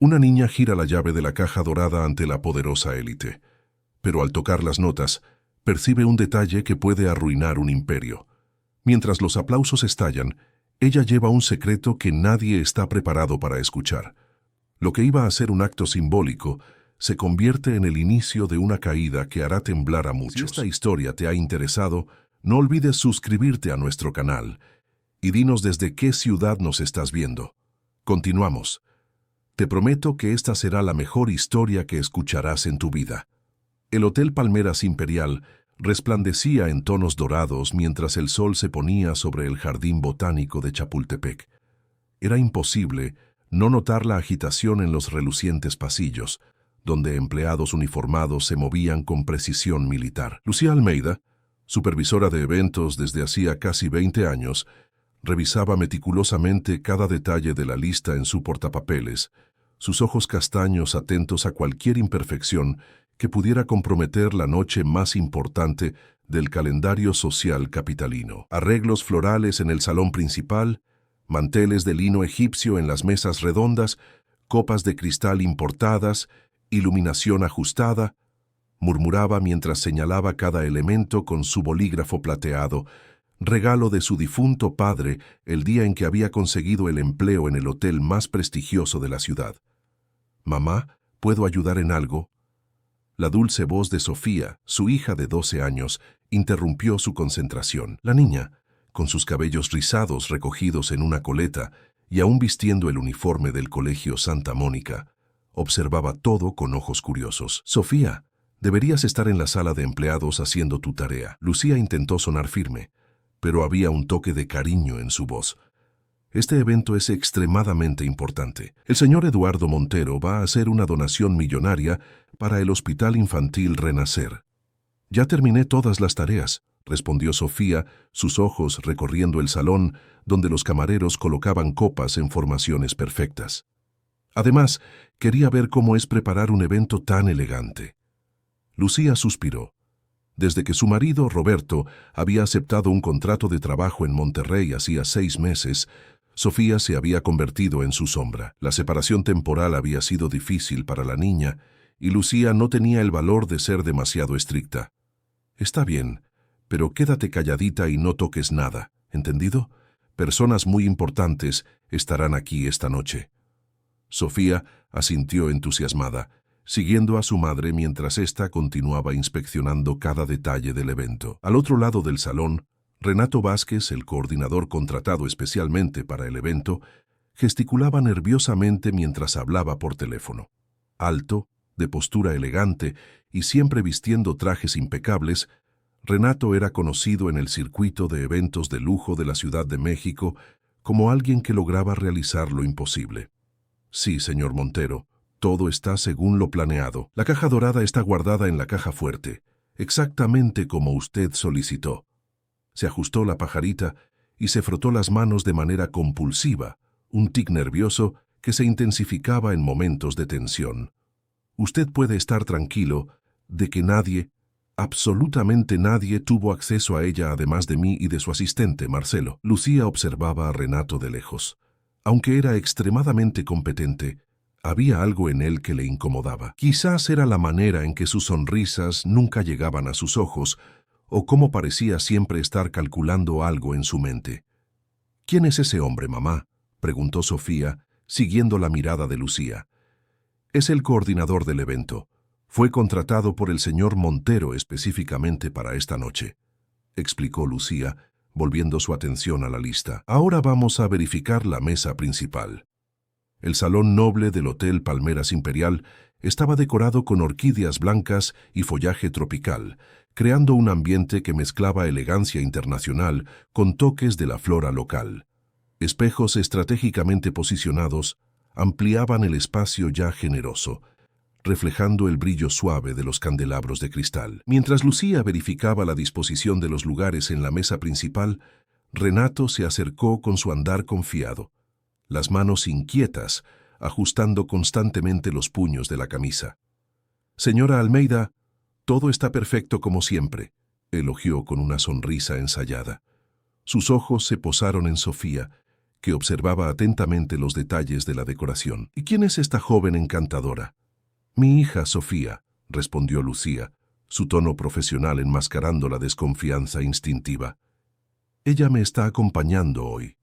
Una niña gira la llave de la caja dorada ante la poderosa élite, pero al tocar las notas, percibe un detalle que puede arruinar un imperio. Mientras los aplausos estallan, ella lleva un secreto que nadie está preparado para escuchar. Lo que iba a ser un acto simbólico se convierte en el inicio de una caída que hará temblar a muchos. Si esta historia te ha interesado, no olvides suscribirte a nuestro canal y dinos desde qué ciudad nos estás viendo. Continuamos. Te prometo que esta será la mejor historia que escucharás en tu vida. El Hotel Palmeras Imperial resplandecía en tonos dorados mientras el sol se ponía sobre el jardín botánico de Chapultepec. Era imposible no notar la agitación en los relucientes pasillos, donde empleados uniformados se movían con precisión militar. Lucía Almeida, supervisora de eventos desde hacía casi 20 años, revisaba meticulosamente cada detalle de la lista en su portapapeles, sus ojos castaños atentos a cualquier imperfección que pudiera comprometer la noche más importante del calendario social capitalino. Arreglos florales en el salón principal, manteles de lino egipcio en las mesas redondas, copas de cristal importadas, iluminación ajustada, murmuraba mientras señalaba cada elemento con su bolígrafo plateado, regalo de su difunto padre el día en que había conseguido el empleo en el hotel más prestigioso de la ciudad. «Mamá, ¿puedo ayudar en algo?». La dulce voz de Sofía, su hija de 12 años, interrumpió su concentración. La niña, con sus cabellos rizados recogidos en una coleta y aún vistiendo el uniforme del Colegio Santa Mónica, observaba todo con ojos curiosos. «Sofía, deberías estar en la sala de empleados haciendo tu tarea». Lucía intentó sonar firme, pero había un toque de cariño en su voz. «Este evento es extremadamente importante. El señor Eduardo Montero va a hacer una donación millonaria para el Hospital Infantil Renacer». «Ya terminé todas las tareas», respondió Sofía, sus ojos recorriendo el salón donde los camareros colocaban copas en formaciones perfectas. Además, quería ver cómo es preparar un evento tan elegante. Lucía suspiró. Desde que su marido, Roberto, había aceptado un contrato de trabajo en Monterrey hacía 6 meses, Sofía se había convertido en su sombra. La separación temporal había sido difícil para la niña y Lucía no tenía el valor de ser demasiado estricta. «Está bien, pero quédate calladita y no toques nada, ¿entendido? Personas muy importantes estarán aquí esta noche». Sofía asintió entusiasmada, siguiendo a su madre mientras ésta continuaba inspeccionando cada detalle del evento. Al otro lado del salón, Renato Vázquez, el coordinador contratado especialmente para el evento, gesticulaba nerviosamente mientras hablaba por teléfono. Alto, de postura elegante y siempre vistiendo trajes impecables, Renato era conocido en el circuito de eventos de lujo de la Ciudad de México como alguien que lograba realizar lo imposible. «Sí, señor Montero, todo está según lo planeado. La caja dorada está guardada en la caja fuerte, exactamente como usted solicitó». Se ajustó la pajarita y se frotó las manos de manera compulsiva, un tic nervioso que se intensificaba en momentos de tensión. «Usted puede estar tranquilo de que nadie, absolutamente nadie, tuvo acceso a ella además de mí y de su asistente, Marcelo». Lucía observaba a Renato de lejos. Aunque era extremadamente competente, había algo en él que le incomodaba. Quizás era la manera en que sus sonrisas nunca llegaban a sus ojos, o cómo parecía siempre estar calculando algo en su mente. «¿Quién es ese hombre, mamá?», preguntó Sofía, siguiendo la mirada de Lucía. «Es el coordinador del evento. Fue contratado por el señor Montero específicamente para esta noche», explicó Lucía, volviendo su atención a la lista. «Ahora vamos a verificar la mesa principal». El salón noble del Hotel Palmeras Imperial estaba decorado con orquídeas blancas y follaje tropical, creando un ambiente que mezclaba elegancia internacional con toques de la flora local. Espejos estratégicamente posicionados ampliaban el espacio ya generoso, reflejando el brillo suave de los candelabros de cristal. Mientras Lucía verificaba la disposición de los lugares en la mesa principal, Renato se acercó con su andar confiado, las manos inquietas, ajustando constantemente los puños de la camisa. «Señora Almeida, todo está perfecto como siempre», elogió con una sonrisa ensayada. Sus ojos se posaron en Sofía, que observaba atentamente los detalles de la decoración. ¿Y quién es esta joven encantadora? Mi hija Sofía, respondió Lucía, su tono profesional enmascarando la desconfianza instintiva. Ella me está acompañando hoy.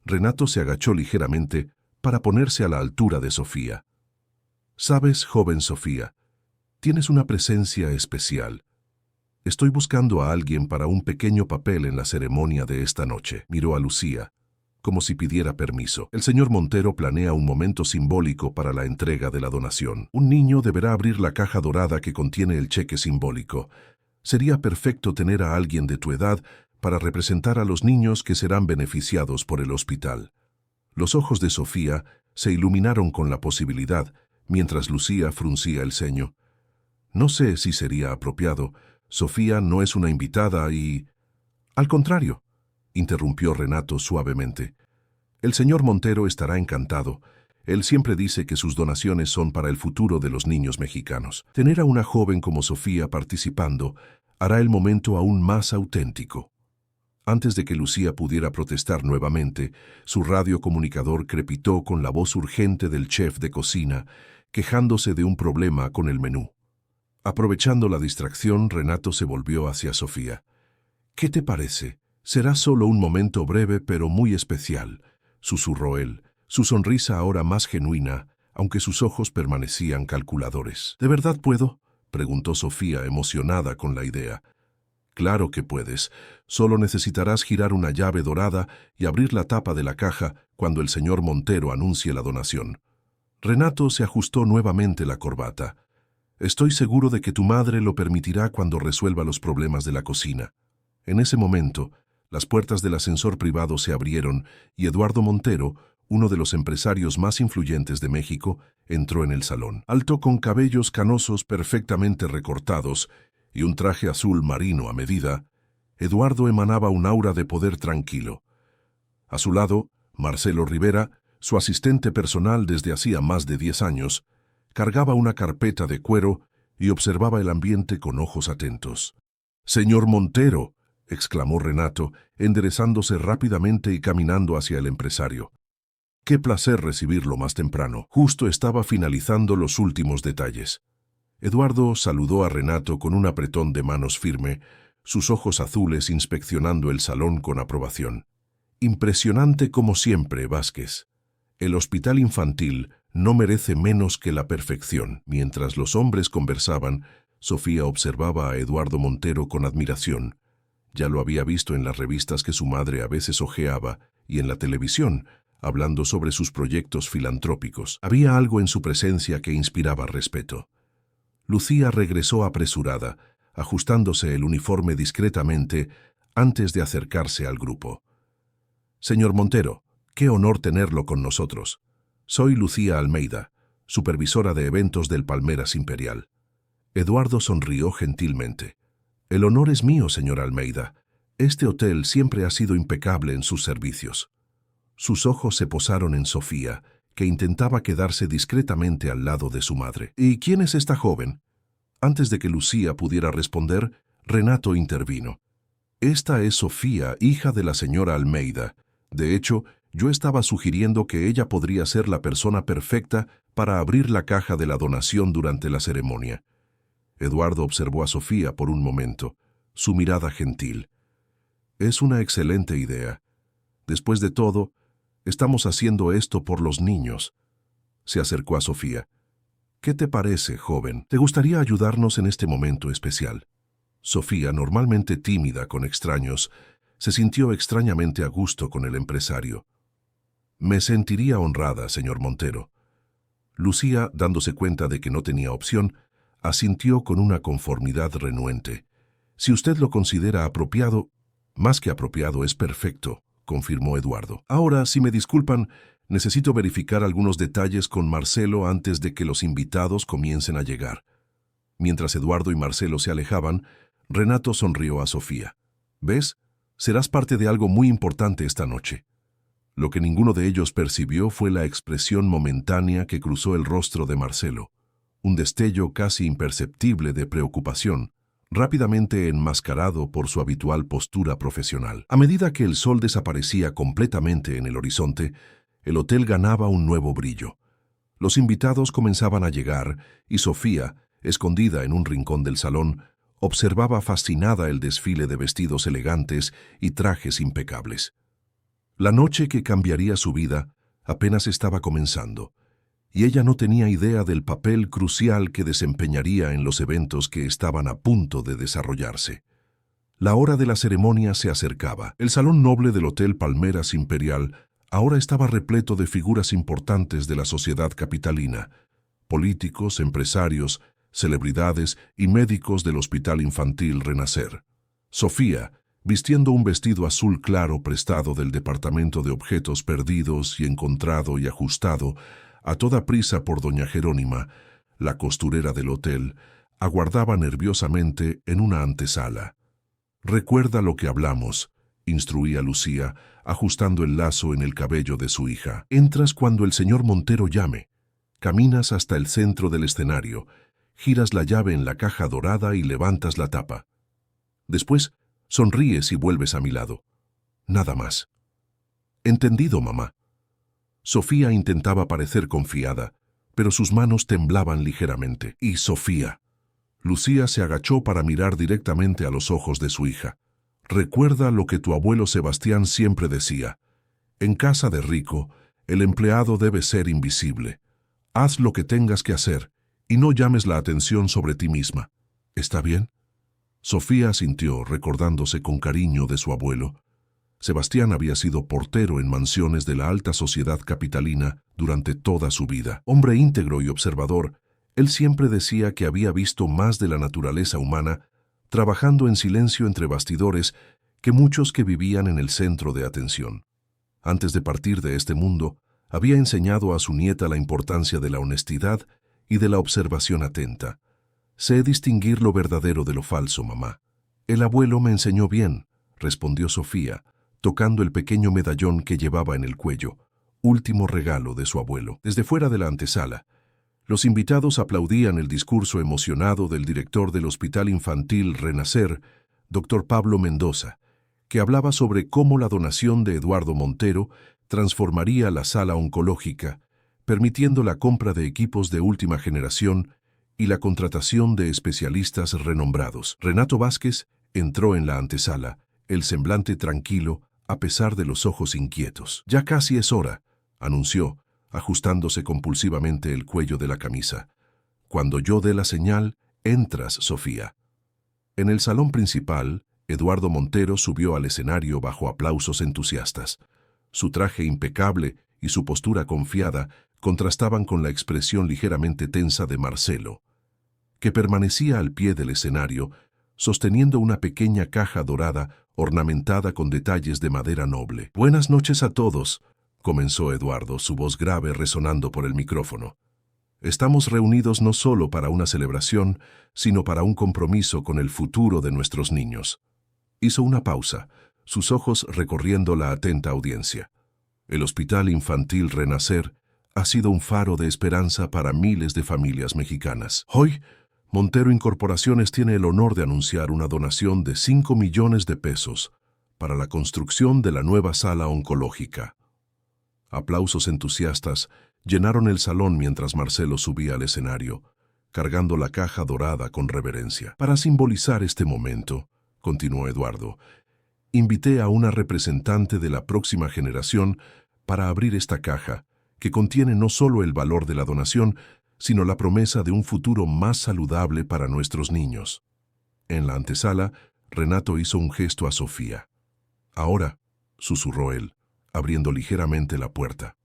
Renato se agachó ligeramente para ponerse a la altura de Sofía. Sabes, joven Sofía, tienes una presencia especial. Estoy buscando a alguien para un pequeño papel en la ceremonia de esta noche. Miró a Lucía, como si pidiera permiso. El señor Montero planea un momento simbólico para la entrega de la donación. Un niño deberá abrir la caja dorada que contiene el cheque simbólico. Sería perfecto tener a alguien de tu edad para representar a los niños que serán beneficiados por el hospital. Los ojos de Sofía se iluminaron con la posibilidad, mientras Lucía fruncía el ceño. No sé si sería apropiado. Sofía no es una invitada y... Al contrario, interrumpió Renato suavemente. El señor Montero estará encantado. Él siempre dice que sus donaciones son para el futuro de los niños mexicanos. Tener a una joven como Sofía participando hará el momento aún más auténtico. Antes de que Lucía pudiera protestar nuevamente, su radiocomunicador crepitó con la voz urgente del chef de cocina, quejándose de un problema con el menú. Aprovechando la distracción, Renato se volvió hacia Sofía. «¿Qué te parece? Será solo un momento breve pero muy especial», susurró él, su sonrisa ahora más genuina, aunque sus ojos permanecían calculadores. «¿De verdad puedo?», preguntó Sofía, emocionada con la idea. «Claro que puedes. Solo necesitarás girar una llave dorada y abrir la tapa de la caja cuando el señor Montero anuncie la donación». Renato se ajustó nuevamente la corbata. «Estoy seguro de que tu madre lo permitirá cuando resuelva los problemas de la cocina». En ese momento, las puertas del ascensor privado se abrieron y Eduardo Montero, uno de los empresarios más influyentes de México, entró en el salón. Alto, con cabellos canosos perfectamente recortados y un traje azul marino a medida, Eduardo emanaba un aura de poder tranquilo. A su lado, Marcelo Rivera, su asistente personal desde hacía más de 10 años, cargaba una carpeta de cuero y observaba el ambiente con ojos atentos. «Señor Montero», exclamó Renato, enderezándose rápidamente y caminando hacia el empresario. «Qué placer recibirlo más temprano». Justo estaba finalizando los últimos detalles. Eduardo saludó a Renato con un apretón de manos firme, sus ojos azules inspeccionando el salón con aprobación. «Impresionante como siempre, Vázquez. El hospital infantil no merece menos que la perfección». Mientras los hombres conversaban, Sofía observaba a Eduardo Montero con admiración. Ya lo había visto en las revistas que su madre a veces hojeaba y en la televisión, hablando sobre sus proyectos filantrópicos. Había algo en su presencia que inspiraba respeto. Lucía regresó apresurada, ajustándose el uniforme discretamente antes de acercarse al grupo. «Señor Montero, qué honor tenerlo con nosotros. Soy Lucía Almeida, supervisora de eventos del Palmeras Imperial». Eduardo sonrió gentilmente. «El honor es mío, señor Almeida. Este hotel siempre ha sido impecable en sus servicios». Sus ojos se posaron en Sofía, que intentaba quedarse discretamente al lado de su madre. «¿Y quién es esta joven?». Antes de que Lucía pudiera responder, Renato intervino. «Esta es Sofía, hija de la señora Almeida. De hecho, yo estaba sugiriendo que ella podría ser la persona perfecta para abrir la caja de la donación durante la ceremonia». Eduardo observó a Sofía por un momento, su mirada gentil. «Es una excelente idea. Después de todo, estamos haciendo esto por los niños». Se acercó a Sofía. «¿Qué te parece, joven? ¿Te gustaría ayudarnos en este momento especial?». Sofía, normalmente tímida con extraños, se sintió extrañamente a gusto con el empresario. «Me sentiría honrada, señor Montero». Lucía, dándose cuenta de que no tenía opción, asintió con una conformidad renuente. «Si usted lo considera apropiado, más que apropiado, es perfecto», confirmó Eduardo. «Ahora, si me disculpan, necesito verificar algunos detalles con Marcelo antes de que los invitados comiencen a llegar». Mientras Eduardo y Marcelo se alejaban, Renato sonrió a Sofía. «¿Ves? Serás parte de algo muy importante esta noche». Lo que ninguno de ellos percibió fue la expresión momentánea que cruzó el rostro de Marcelo. Un destello casi imperceptible de preocupación, rápidamente enmascarado por su habitual postura profesional. A medida que el sol desaparecía completamente en el horizonte, el hotel ganaba un nuevo brillo. Los invitados comenzaban a llegar y Sofía, escondida en un rincón del salón, observaba fascinada el desfile de vestidos elegantes y trajes impecables. La noche que cambiaría su vida apenas estaba comenzando, y ella no tenía idea del papel crucial que desempeñaría en los eventos que estaban a punto de desarrollarse. La hora de la ceremonia se acercaba. El salón noble del Hotel Palmeras Imperial ahora estaba repleto de figuras importantes de la sociedad capitalina, políticos, empresarios, celebridades y médicos del Hospital Infantil Renacer. Sofía, vistiendo un vestido azul claro prestado del Departamento de Objetos Perdidos y encontrado y ajustado a toda prisa por doña Jerónima, la costurera del hotel, aguardaba nerviosamente en una antesala. «Recuerda lo que hablamos», instruía Lucía, ajustando el lazo en el cabello de su hija. «Entras cuando el señor Montero llame. Caminas hasta el centro del escenario, giras la llave en la caja dorada y levantas la tapa. Después, sonríes y vuelves a mi lado. Nada más». «Entendido, mamá». Sofía intentaba parecer confiada, pero sus manos temblaban ligeramente. «Y Sofía». Lucía se agachó para mirar directamente a los ojos de su hija. «Recuerda lo que tu abuelo Sebastián siempre decía. En casa de rico, el empleado debe ser invisible. Haz lo que tengas que hacer y no llames la atención sobre ti misma. ¿Está bien?». Sofía asintió, recordándose con cariño de su abuelo. Sebastián había sido portero en mansiones de la alta sociedad capitalina durante toda su vida. Hombre íntegro y observador, él siempre decía que había visto más de la naturaleza humana trabajando en silencio entre bastidores que muchos que vivían en el centro de atención. Antes de partir de este mundo, había enseñado a su nieta la importancia de la honestidad y de la observación atenta. «Sé distinguir lo verdadero de lo falso, mamá». «El abuelo me enseñó bien», respondió Sofía, tocando el pequeño medallón que llevaba en el cuello, último regalo de su abuelo. Desde fuera de la antesala, los invitados aplaudían el discurso emocionado del director del Hospital Infantil Renacer, Dr. Pablo Mendoza, que hablaba sobre cómo la donación de Eduardo Montero transformaría la sala oncológica, permitiendo la compra de equipos de última generación y la contratación de especialistas renombrados. Renato Vázquez entró en la antesala, el semblante tranquilo a pesar de los ojos inquietos. «Ya casi es hora», anunció, ajustándose compulsivamente el cuello de la camisa. «Cuando yo dé la señal, entras, Sofía». En el salón principal, Eduardo Montero subió al escenario bajo aplausos entusiastas. Su traje impecable y su postura confiada contrastaban con la expresión ligeramente tensa de Marcelo, que permanecía al pie del escenario, sosteniendo una pequeña caja dorada ornamentada con detalles de madera noble. «Buenas noches a todos», comenzó Eduardo, su voz grave resonando por el micrófono. «Estamos reunidos no solo para una celebración, sino para un compromiso con el futuro de nuestros niños». Hizo una pausa, sus ojos recorriendo la atenta audiencia. El Hospital Infantil Renacer ha sido un faro de esperanza para miles de familias mexicanas. Hoy, Montero Incorporaciones tiene el honor de anunciar una donación de 5 millones de pesos para la construcción de la nueva sala oncológica. Aplausos entusiastas llenaron el salón mientras Marcelo subía al escenario, cargando la caja dorada con reverencia. «Para simbolizar este momento», continuó Eduardo, «invité a una representante de la próxima generación para abrir esta caja, que contiene no solo el valor de la donación, sino la promesa de un futuro más saludable para nuestros niños». En la antesala, Renato hizo un gesto a Sofía. «Ahora», susurró él, abriendo ligeramente la puerta.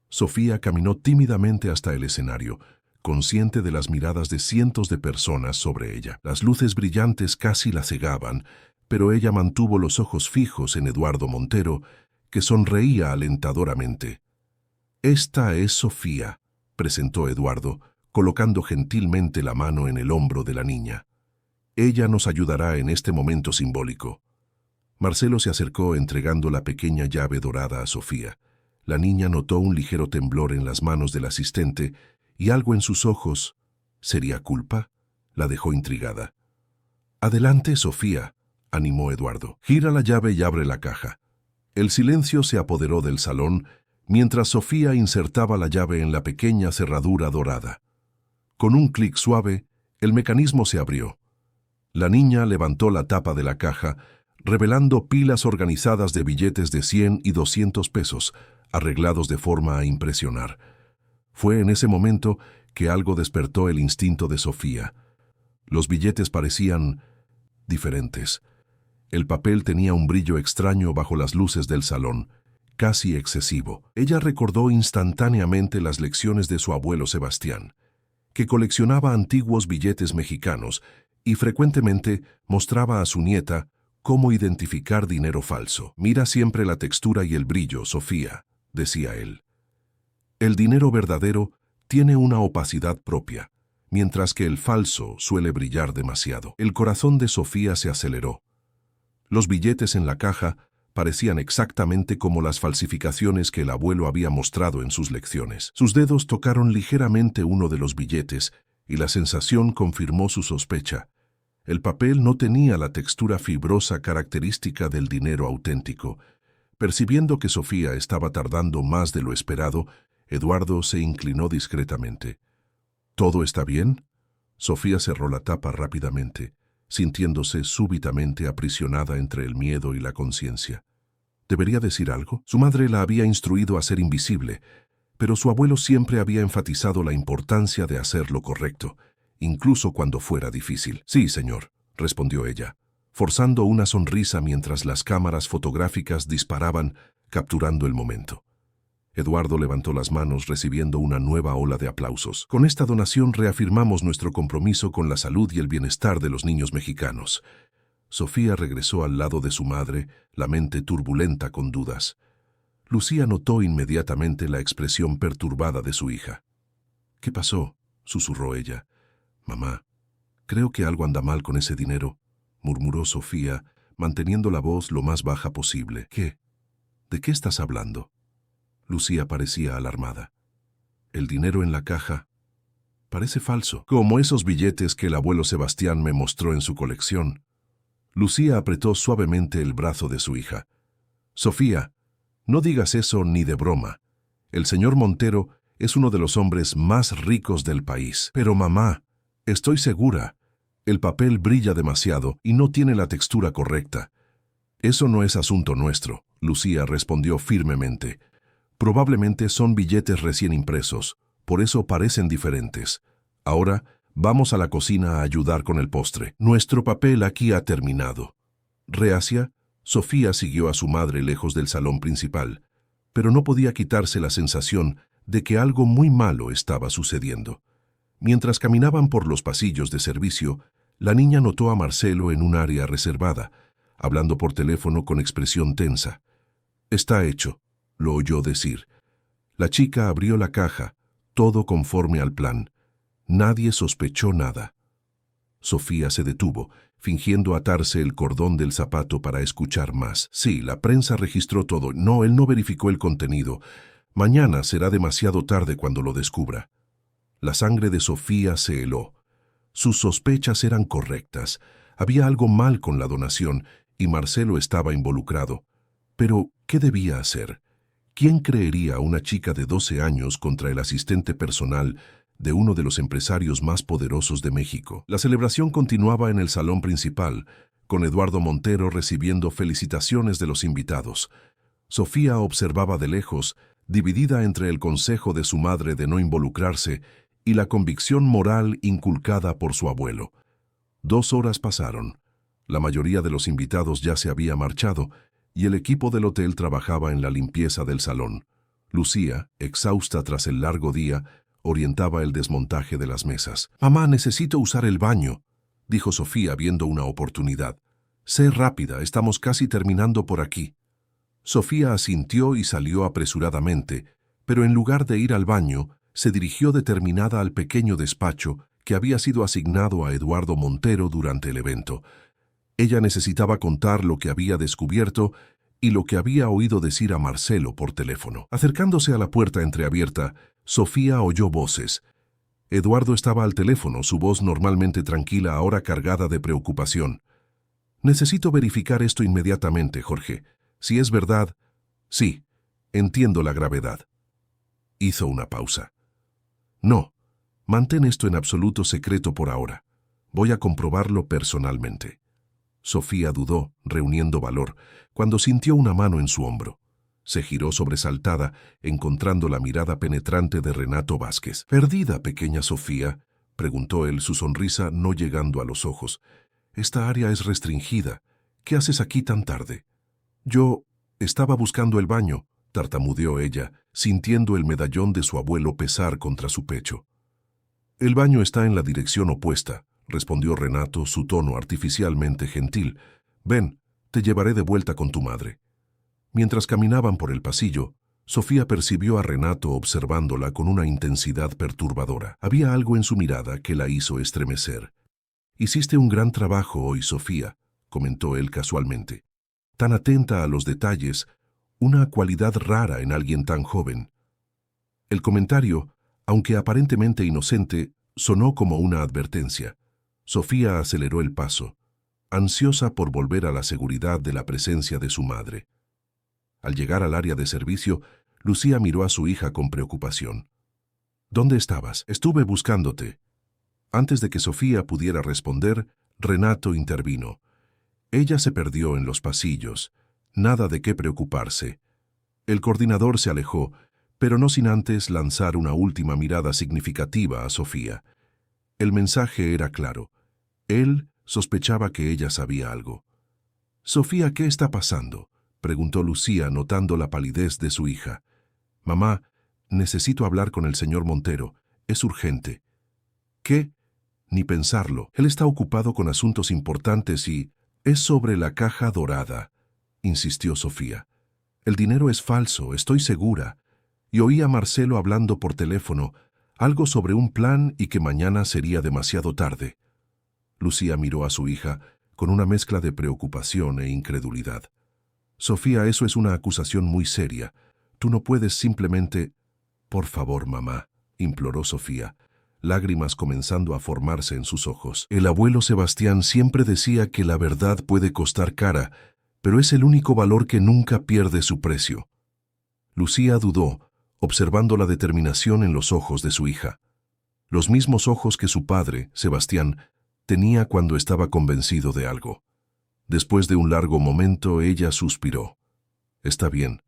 Sofía caminó tímidamente hasta el escenario, consciente de las miradas de cientos de personas sobre ella. Las luces brillantes casi la cegaban, pero ella mantuvo los ojos fijos en Eduardo Montero, que sonreía alentadoramente. «Esta es Sofía», presentó Eduardo, colocando gentilmente la mano en el hombro de la niña. «Ella nos ayudará en este momento simbólico». Marcelo se acercó entregando la pequeña llave dorada a Sofía. La niña notó un ligero temblor en las manos del asistente y algo en sus ojos. ¿Sería culpa? La dejó intrigada. Adelante, Sofía, animó Eduardo. Gira la llave y abre la caja. El silencio se apoderó del salón mientras Sofía insertaba la llave en la pequeña cerradura dorada. Con un clic suave, el mecanismo se abrió. La niña levantó la tapa de la caja, revelando pilas organizadas de billetes de 100 y 200 pesos, arreglados de forma a impresionar. Fue en ese momento que algo despertó el instinto de Sofía. Los billetes parecían diferentes. El papel tenía un brillo extraño bajo las luces del salón, casi excesivo. Ella recordó instantáneamente las lecciones de su abuelo Sebastián, que coleccionaba antiguos billetes mexicanos y frecuentemente mostraba a su nieta cómo identificar dinero falso. Mira siempre la textura y el brillo, Sofía, decía él. El dinero verdadero tiene una opacidad propia, mientras que el falso suele brillar demasiado. El corazón de Sofía se aceleró. Los billetes en la caja parecían exactamente como las falsificaciones que el abuelo había mostrado en sus lecciones. Sus dedos tocaron ligeramente uno de los billetes y la sensación confirmó su sospecha. El papel no tenía la textura fibrosa característica del dinero auténtico. Percibiendo que Sofía estaba tardando más de lo esperado, Eduardo se inclinó discretamente. ¿Todo está bien? Sofía cerró la tapa rápidamente, sintiéndose súbitamente aprisionada entre el miedo y la conciencia. ¿Debería decir algo? Su madre la había instruido a ser invisible, pero su abuelo siempre había enfatizado la importancia de hacer lo correcto, incluso cuando fuera difícil. Sí, señor, respondió ella, forzando una sonrisa mientras las cámaras fotográficas disparaban, capturando el momento. Eduardo levantó las manos recibiendo una nueva ola de aplausos. Con esta donación reafirmamos nuestro compromiso con la salud y el bienestar de los niños mexicanos. Sofía regresó al lado de su madre, la mente turbulenta con dudas. Lucía notó inmediatamente la expresión perturbada de su hija. ¿Qué pasó?, susurró ella. Mamá, creo que algo anda mal con ese dinero, murmuró Sofía, manteniendo la voz lo más baja posible. ¿Qué? ¿De qué estás hablando? Lucía parecía alarmada. El dinero en la caja parece falso, como esos billetes que el abuelo Sebastián me mostró en su colección. Lucía apretó suavemente el brazo de su hija. Sofía, no digas eso ni de broma. El señor Montero es uno de los hombres más ricos del país. Pero mamá, estoy segura, el papel brilla demasiado y no tiene la textura correcta. Eso no es asunto nuestro, Lucía respondió firmemente. Probablemente son billetes recién impresos, por eso parecen diferentes. Ahora, vamos a la cocina a ayudar con el postre. Nuestro papel aquí ha terminado. Reacia, Sofía siguió a su madre lejos del salón principal, pero no podía quitarse la sensación de que algo muy malo estaba sucediendo. Mientras caminaban por los pasillos de servicio, la niña notó a Marcelo en un área reservada, hablando por teléfono con expresión tensa. «Está hecho», lo oyó decir. La chica abrió la caja, todo conforme al plan. Nadie sospechó nada. Sofía se detuvo, fingiendo atarse el cordón del zapato para escuchar más. Sí, la prensa registró todo. No, él no verificó el contenido. Mañana será demasiado tarde cuando lo descubra. La sangre de Sofía se heló. Sus sospechas eran correctas. Había algo mal con la donación y Marcelo estaba involucrado. Pero, ¿qué debía hacer? ¿Quién creería a una chica de 12 años contra el asistente personal de uno de los empresarios más poderosos de México? La celebración continuaba en el salón principal, con Eduardo Montero recibiendo felicitaciones de los invitados. Sofía observaba de lejos, dividida entre el consejo de su madre de no involucrarse y la convicción moral inculcada por su abuelo. 2 horas pasaron. La mayoría de los invitados ya se había marchado y el equipo del hotel trabajaba en la limpieza del salón. Lucía, exhausta tras el largo día, orientaba el desmontaje de las mesas. «Mamá, necesito usar el baño», dijo Sofía viendo una oportunidad. «Sé rápida, estamos casi terminando por aquí». Sofía asintió y salió apresuradamente, pero en lugar de ir al baño, se dirigió determinada al pequeño despacho que había sido asignado a Eduardo Montero durante el evento. Ella necesitaba contar lo que había descubierto y lo que había oído decir a Marcelo por teléfono. Acercándose a la puerta entreabierta, Sofía oyó voces. Eduardo estaba al teléfono, su voz normalmente tranquila, ahora cargada de preocupación. Necesito verificar esto inmediatamente, Jorge. Si es verdad, sí, entiendo la gravedad. Hizo una pausa. No, mantén esto en absoluto secreto por ahora. Voy a comprobarlo personalmente. Sofía dudó, reuniendo valor, cuando sintió una mano en su hombro. Se giró sobresaltada, encontrando la mirada penetrante de Renato Vázquez. «¿Perdida, pequeña Sofía?», preguntó él, su sonrisa no llegando a los ojos. «Esta área es restringida. ¿Qué haces aquí tan tarde?» «Yo estaba buscando el baño», tartamudeó ella, sintiendo el medallón de su abuelo pesar contra su pecho. «El baño está en la dirección opuesta», respondió Renato, su tono artificialmente gentil. «Ven, te llevaré de vuelta con tu madre». Mientras caminaban por el pasillo, Sofía percibió a Renato observándola con una intensidad perturbadora. Había algo en su mirada que la hizo estremecer. «Hiciste un gran trabajo hoy, Sofía», comentó él casualmente. «Tan atenta a los detalles, una cualidad rara en alguien tan joven». El comentario, aunque aparentemente inocente, sonó como una advertencia. Sofía aceleró el paso, ansiosa por volver a la seguridad de la presencia de su madre. Al llegar al área de servicio, Lucía miró a su hija con preocupación. «¿Dónde estabas? Estuve buscándote». Antes de que Sofía pudiera responder, Renato intervino. Ella se perdió en los pasillos. Nada de qué preocuparse. El coordinador se alejó, pero no sin antes lanzar una última mirada significativa a Sofía. El mensaje era claro. Él sospechaba que ella sabía algo. «Sofía, ¿qué está pasando?», preguntó Lucía, notando la palidez de su hija. «Mamá, necesito hablar con el señor Montero. Es urgente». «¿Qué?». «Ni pensarlo. Él está ocupado con asuntos importantes y...» «Es sobre la caja dorada», insistió Sofía. «El dinero es falso, estoy segura. Y oí a Marcelo hablando por teléfono, algo sobre un plan y que mañana sería demasiado tarde». Lucía miró a su hija con una mezcla de preocupación e incredulidad. «Sofía, eso es una acusación muy seria. Tú no puedes simplemente...». «Por favor, mamá», imploró Sofía, lágrimas comenzando a formarse en sus ojos. «El abuelo Sebastián siempre decía que la verdad puede costar cara, pero es el único valor que nunca pierde su precio». Lucía dudó, observando la determinación en los ojos de su hija. Los mismos ojos que su padre, Sebastián, tenía cuando estaba convencido de algo. Después de un largo momento, ella suspiró. «Está bien,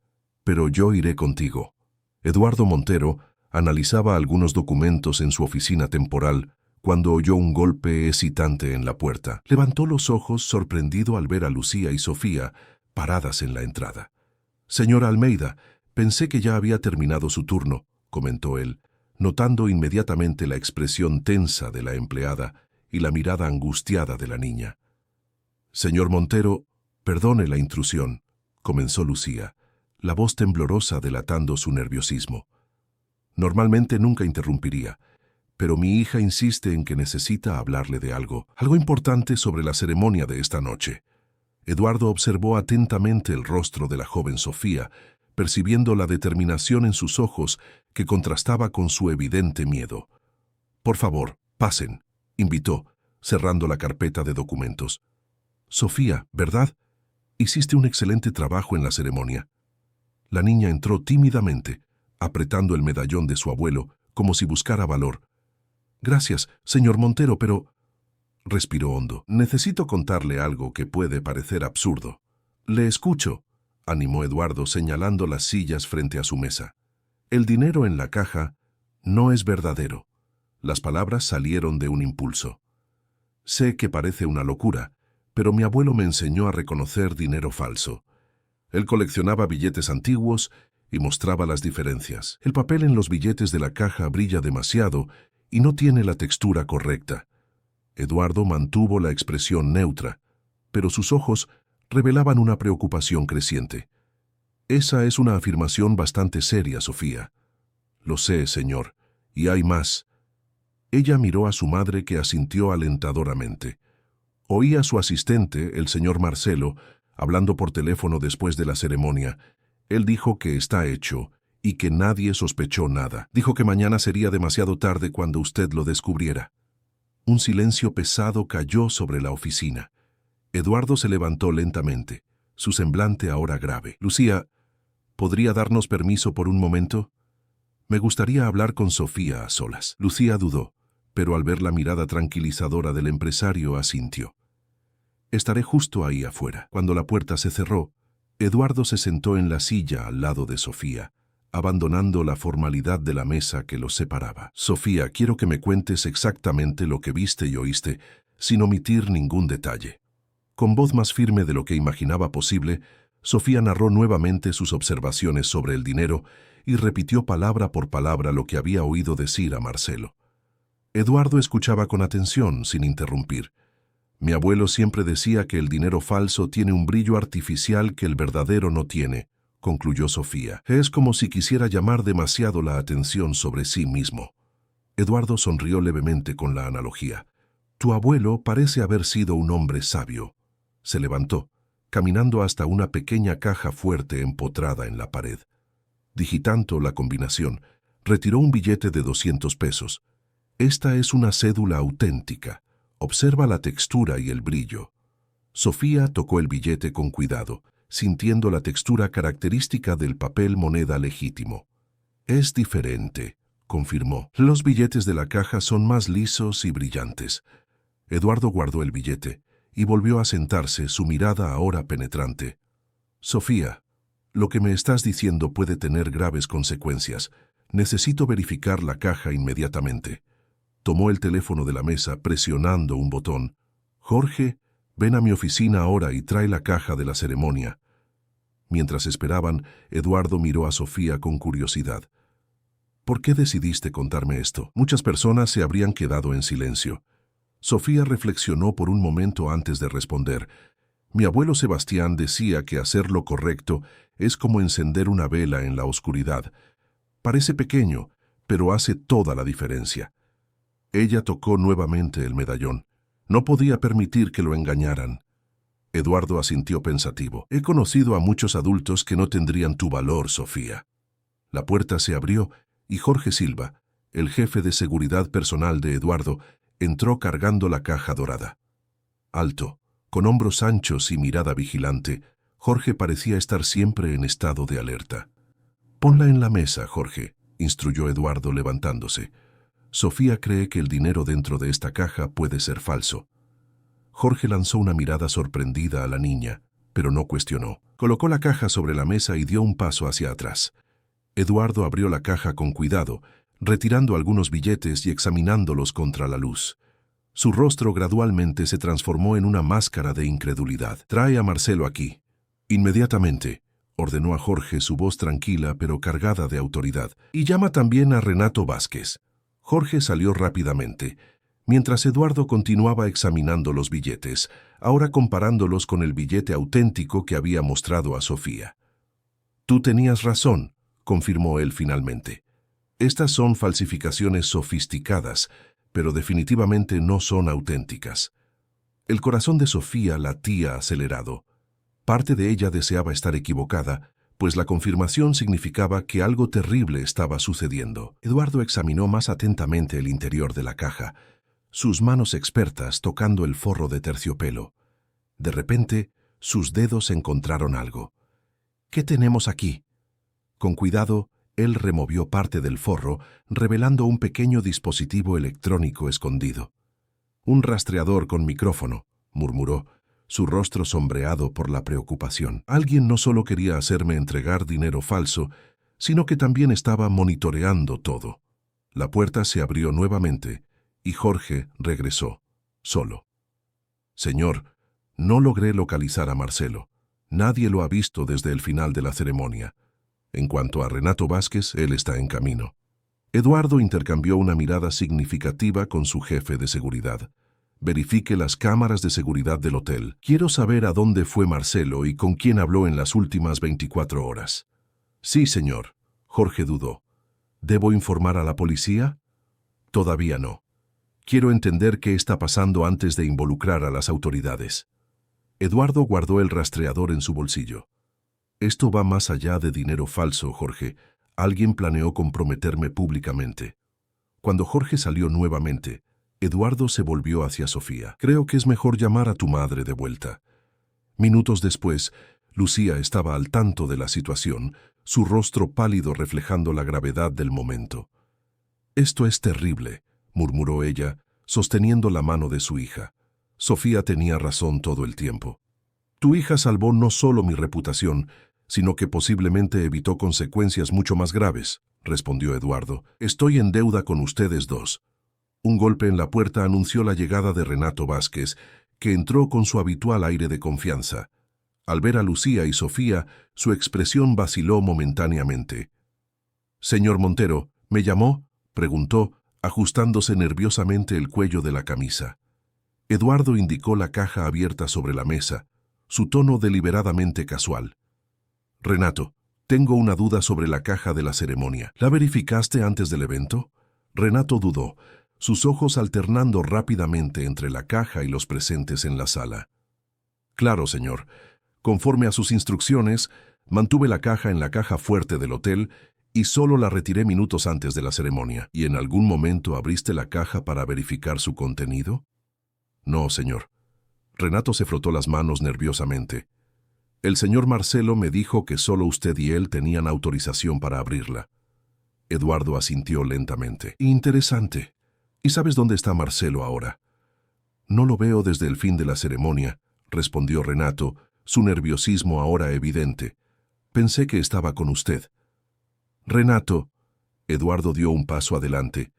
pero yo iré contigo». Eduardo Montero analizaba algunos documentos en su oficina temporal cuando oyó un golpe excitante en la puerta. Levantó los ojos sorprendido al ver a Lucía y Sofía paradas en la entrada. «Señora Almeida, pensé que ya había terminado su turno», comentó él, notando inmediatamente la expresión tensa de la empleada y la mirada angustiada de la niña. «Señor Montero, perdone la intrusión», comenzó Lucía, la voz temblorosa delatando su nerviosismo. «Normalmente nunca interrumpiría, pero mi hija insiste en que necesita hablarle de algo importante sobre la ceremonia de esta noche». Eduardo observó atentamente el rostro de la joven Sofía, percibiendo la determinación en sus ojos que contrastaba con su evidente miedo. «Por favor, pasen», invitó, cerrando la carpeta de documentos. «Sofía, ¿verdad? Hiciste un excelente trabajo en la ceremonia». La niña entró tímidamente, apretando el medallón de su abuelo, como si buscara valor. «Gracias, señor Montero, pero...». Respiró hondo. «Necesito contarle algo que puede parecer absurdo». «Le escucho», animó Eduardo, señalando las sillas frente a su mesa. «El dinero en la caja no es verdadero». Las palabras salieron de un impulso. «Sé que parece una locura, pero mi abuelo me enseñó a reconocer dinero falso. Él coleccionaba billetes antiguos y mostraba las diferencias. El papel en los billetes de la caja brilla demasiado y no tiene la textura correcta». Eduardo mantuvo la expresión neutra, pero sus ojos revelaban una preocupación creciente. «Esa es una afirmación bastante seria, Sofía». «Lo sé, señor, y hay más». Ella miró a su madre, que asintió alentadoramente. Oía a su asistente, el señor Marcelo, hablando por teléfono después de la ceremonia. Él dijo que está hecho y que nadie sospechó nada. Dijo que mañana sería demasiado tarde cuando usted lo descubriera. Un silencio pesado cayó sobre la oficina. Eduardo se levantó lentamente, su semblante ahora grave. Lucía, ¿podría darnos permiso por un momento? Me gustaría hablar con Sofía a solas. Lucía dudó, pero al ver la mirada tranquilizadora del empresario asintió. Estaré justo ahí afuera. Cuando la puerta se cerró, Eduardo se sentó en la silla al lado de Sofía, abandonando la formalidad de la mesa que los separaba. Sofía, quiero que me cuentes exactamente lo que viste y oíste, sin omitir ningún detalle. Con voz más firme de lo que imaginaba posible, Sofía narró nuevamente sus observaciones sobre el dinero y repitió palabra por palabra lo que había oído decir a Marcelo. Eduardo escuchaba con atención, sin interrumpir. Mi abuelo siempre decía que el dinero falso tiene un brillo artificial que el verdadero no tiene, concluyó Sofía. Es como si quisiera llamar demasiado la atención sobre sí mismo. Eduardo sonrió levemente con la analogía. Tu abuelo parece haber sido un hombre sabio. Se levantó, caminando hasta una pequeña caja fuerte empotrada en la pared. Digitando la combinación, retiró un billete de 200 pesos. Esta es una cédula auténtica. Observa la textura y el brillo. Sofía tocó el billete con cuidado, sintiendo la textura característica del papel moneda legítimo. Es diferente, confirmó. Los billetes de la caja son más lisos y brillantes. Eduardo guardó el billete y volvió a sentarse, su mirada ahora penetrante. Sofía, lo que me estás diciendo puede tener graves consecuencias. Necesito verificar la caja inmediatamente. Tomó el teléfono de la mesa presionando un botón. Jorge, ven a mi oficina ahora y trae la caja de la ceremonia. Mientras esperaban, Eduardo miró a Sofía con curiosidad. ¿Por qué decidiste contarme esto? Muchas personas se habrían quedado en silencio. Sofía reflexionó por un momento antes de responder. Mi abuelo Sebastián decía que hacer lo correcto es como encender una vela en la oscuridad. Parece pequeño, pero hace toda la diferencia. Ella tocó nuevamente el medallón. No podía permitir que lo engañaran. Eduardo asintió pensativo. He conocido a muchos adultos que no tendrían tu valor, Sofía. La puerta se abrió y Jorge Silva, el jefe de seguridad personal de Eduardo, entró cargando la caja dorada. Alto, con hombros anchos y mirada vigilante, Jorge parecía estar siempre en estado de alerta. Ponla en la mesa, Jorge, instruyó Eduardo levantándose. Sofía cree que el dinero dentro de esta caja puede ser falso. Jorge lanzó una mirada sorprendida a la niña, pero no cuestionó. Colocó la caja sobre la mesa y dio un paso hacia atrás. Eduardo abrió la caja con cuidado, retirando algunos billetes y examinándolos contra la luz. Su rostro gradualmente se transformó en una máscara de incredulidad. Trae a Marcelo aquí. Inmediatamente, ordenó a Jorge, su voz tranquila pero cargada de autoridad. Y llama también a Renato Vázquez. Jorge salió rápidamente, mientras Eduardo continuaba examinando los billetes, ahora comparándolos con el billete auténtico que había mostrado a Sofía. Tú tenías razón, confirmó él finalmente. Estas son falsificaciones sofisticadas, pero definitivamente no son auténticas. El corazón de Sofía latía acelerado. Parte de ella deseaba estar equivocada, pues la confirmación significaba que algo terrible estaba sucediendo. Eduardo examinó más atentamente el interior de la caja, sus manos expertas tocando el forro de terciopelo. De repente, sus dedos encontraron algo. ¿Qué tenemos aquí? Con cuidado, él removió parte del forro, revelando un pequeño dispositivo electrónico escondido. Un rastreador con micrófono, murmuró, su rostro sombreado por la preocupación. Alguien no solo quería hacerme entregar dinero falso, sino que también estaba monitoreando todo. La puerta se abrió nuevamente y Jorge regresó, solo. Señor, no logré localizar a Marcelo. Nadie lo ha visto desde el final de la ceremonia. En cuanto a Renato Vázquez, él está en camino. Eduardo intercambió una mirada significativa con su jefe de seguridad. Verifique las cámaras de seguridad del hotel. Quiero saber a dónde fue Marcelo y con quién habló en las últimas 24 horas. Sí, señor. Jorge dudó. ¿Debo informar a la policía? Todavía no. Quiero entender qué está pasando antes de involucrar a las autoridades. Eduardo guardó el rastreador en su bolsillo. Esto va más allá de dinero falso, Jorge. Alguien planeó comprometerme públicamente. Cuando Jorge salió nuevamente, Eduardo se volvió hacia Sofía. Creo que es mejor llamar a tu madre de vuelta. Minutos después, Lucía estaba al tanto de la situación, su rostro pálido reflejando la gravedad del momento. Esto es terrible, murmuró ella, sosteniendo la mano de su hija. Sofía tenía razón todo el tiempo. Tu hija salvó no solo mi reputación, sino que posiblemente evitó consecuencias mucho más graves, respondió Eduardo. Estoy en deuda con ustedes dos. Un golpe en la puerta anunció la llegada de Renato Vázquez, que entró con su habitual aire de confianza. Al ver a Lucía y Sofía, su expresión vaciló momentáneamente. «Señor Montero, ¿me llamó?», preguntó, ajustándose nerviosamente el cuello de la camisa. Eduardo indicó la caja abierta sobre la mesa, su tono deliberadamente casual. «Renato, tengo una duda sobre la caja de la ceremonia. ¿La verificaste antes del evento?». Renato dudó, sus ojos alternando rápidamente entre la caja y los presentes en la sala. «Claro, señor. Conforme a sus instrucciones, mantuve la caja en la caja fuerte del hotel y solo la retiré minutos antes de la ceremonia. ¿Y en algún momento abriste la caja para verificar su contenido?». «No, señor». Renato se frotó las manos nerviosamente. «El señor Marcelo me dijo que solo usted y él tenían autorización para abrirla». Eduardo asintió lentamente. «Interesante. ¿Y sabes dónde está Marcelo ahora?». «No lo veo desde el fin de la ceremonia», respondió Renato, su nerviosismo ahora evidente. «Pensé que estaba con usted». «Renato», Eduardo dio un paso adelante,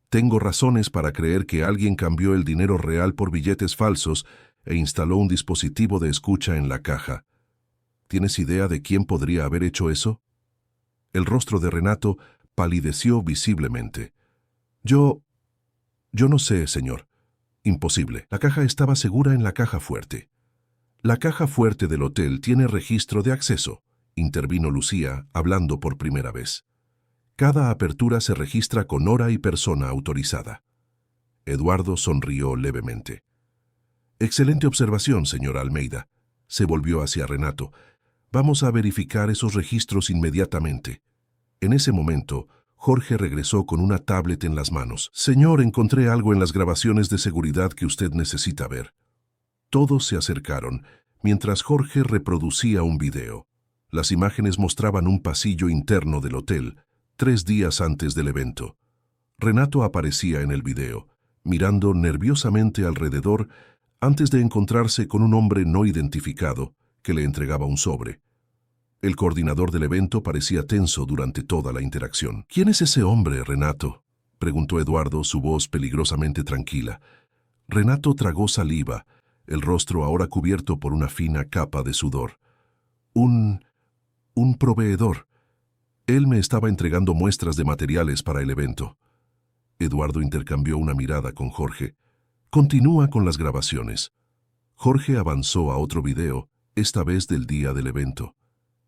«tengo razones para creer que alguien cambió el dinero real por billetes falsos e instaló un dispositivo de escucha en la caja. ¿Tienes idea de quién podría haber hecho eso?». El rostro de Renato palideció visiblemente. Yo no sé, señor. Imposible. La caja estaba segura en la caja fuerte». «La caja fuerte del hotel tiene registro de acceso», intervino Lucía, hablando por primera vez. «Cada apertura se registra con hora y persona autorizada». Eduardo sonrió levemente. «Excelente observación, señora Almeida». Se volvió hacia Renato. «Vamos a verificar esos registros inmediatamente». En ese momento, Jorge regresó con una tablet en las manos. «Señor, encontré algo en las grabaciones de seguridad que usted necesita ver». Todos se acercaron, mientras Jorge reproducía un video. Las imágenes mostraban un pasillo interno del hotel, 3 días antes del evento. Renato aparecía en el video, mirando nerviosamente alrededor antes de encontrarse con un hombre no identificado que le entregaba un sobre. El coordinador del evento parecía tenso durante toda la interacción. «¿Quién es ese hombre, Renato?», preguntó Eduardo, su voz peligrosamente tranquila. Renato tragó saliva, el rostro ahora cubierto por una fina capa de sudor. Un proveedor. Él me estaba entregando muestras de materiales para el evento». Eduardo intercambió una mirada con Jorge. «Continúa con las grabaciones». Jorge avanzó a otro video, esta vez del día del evento.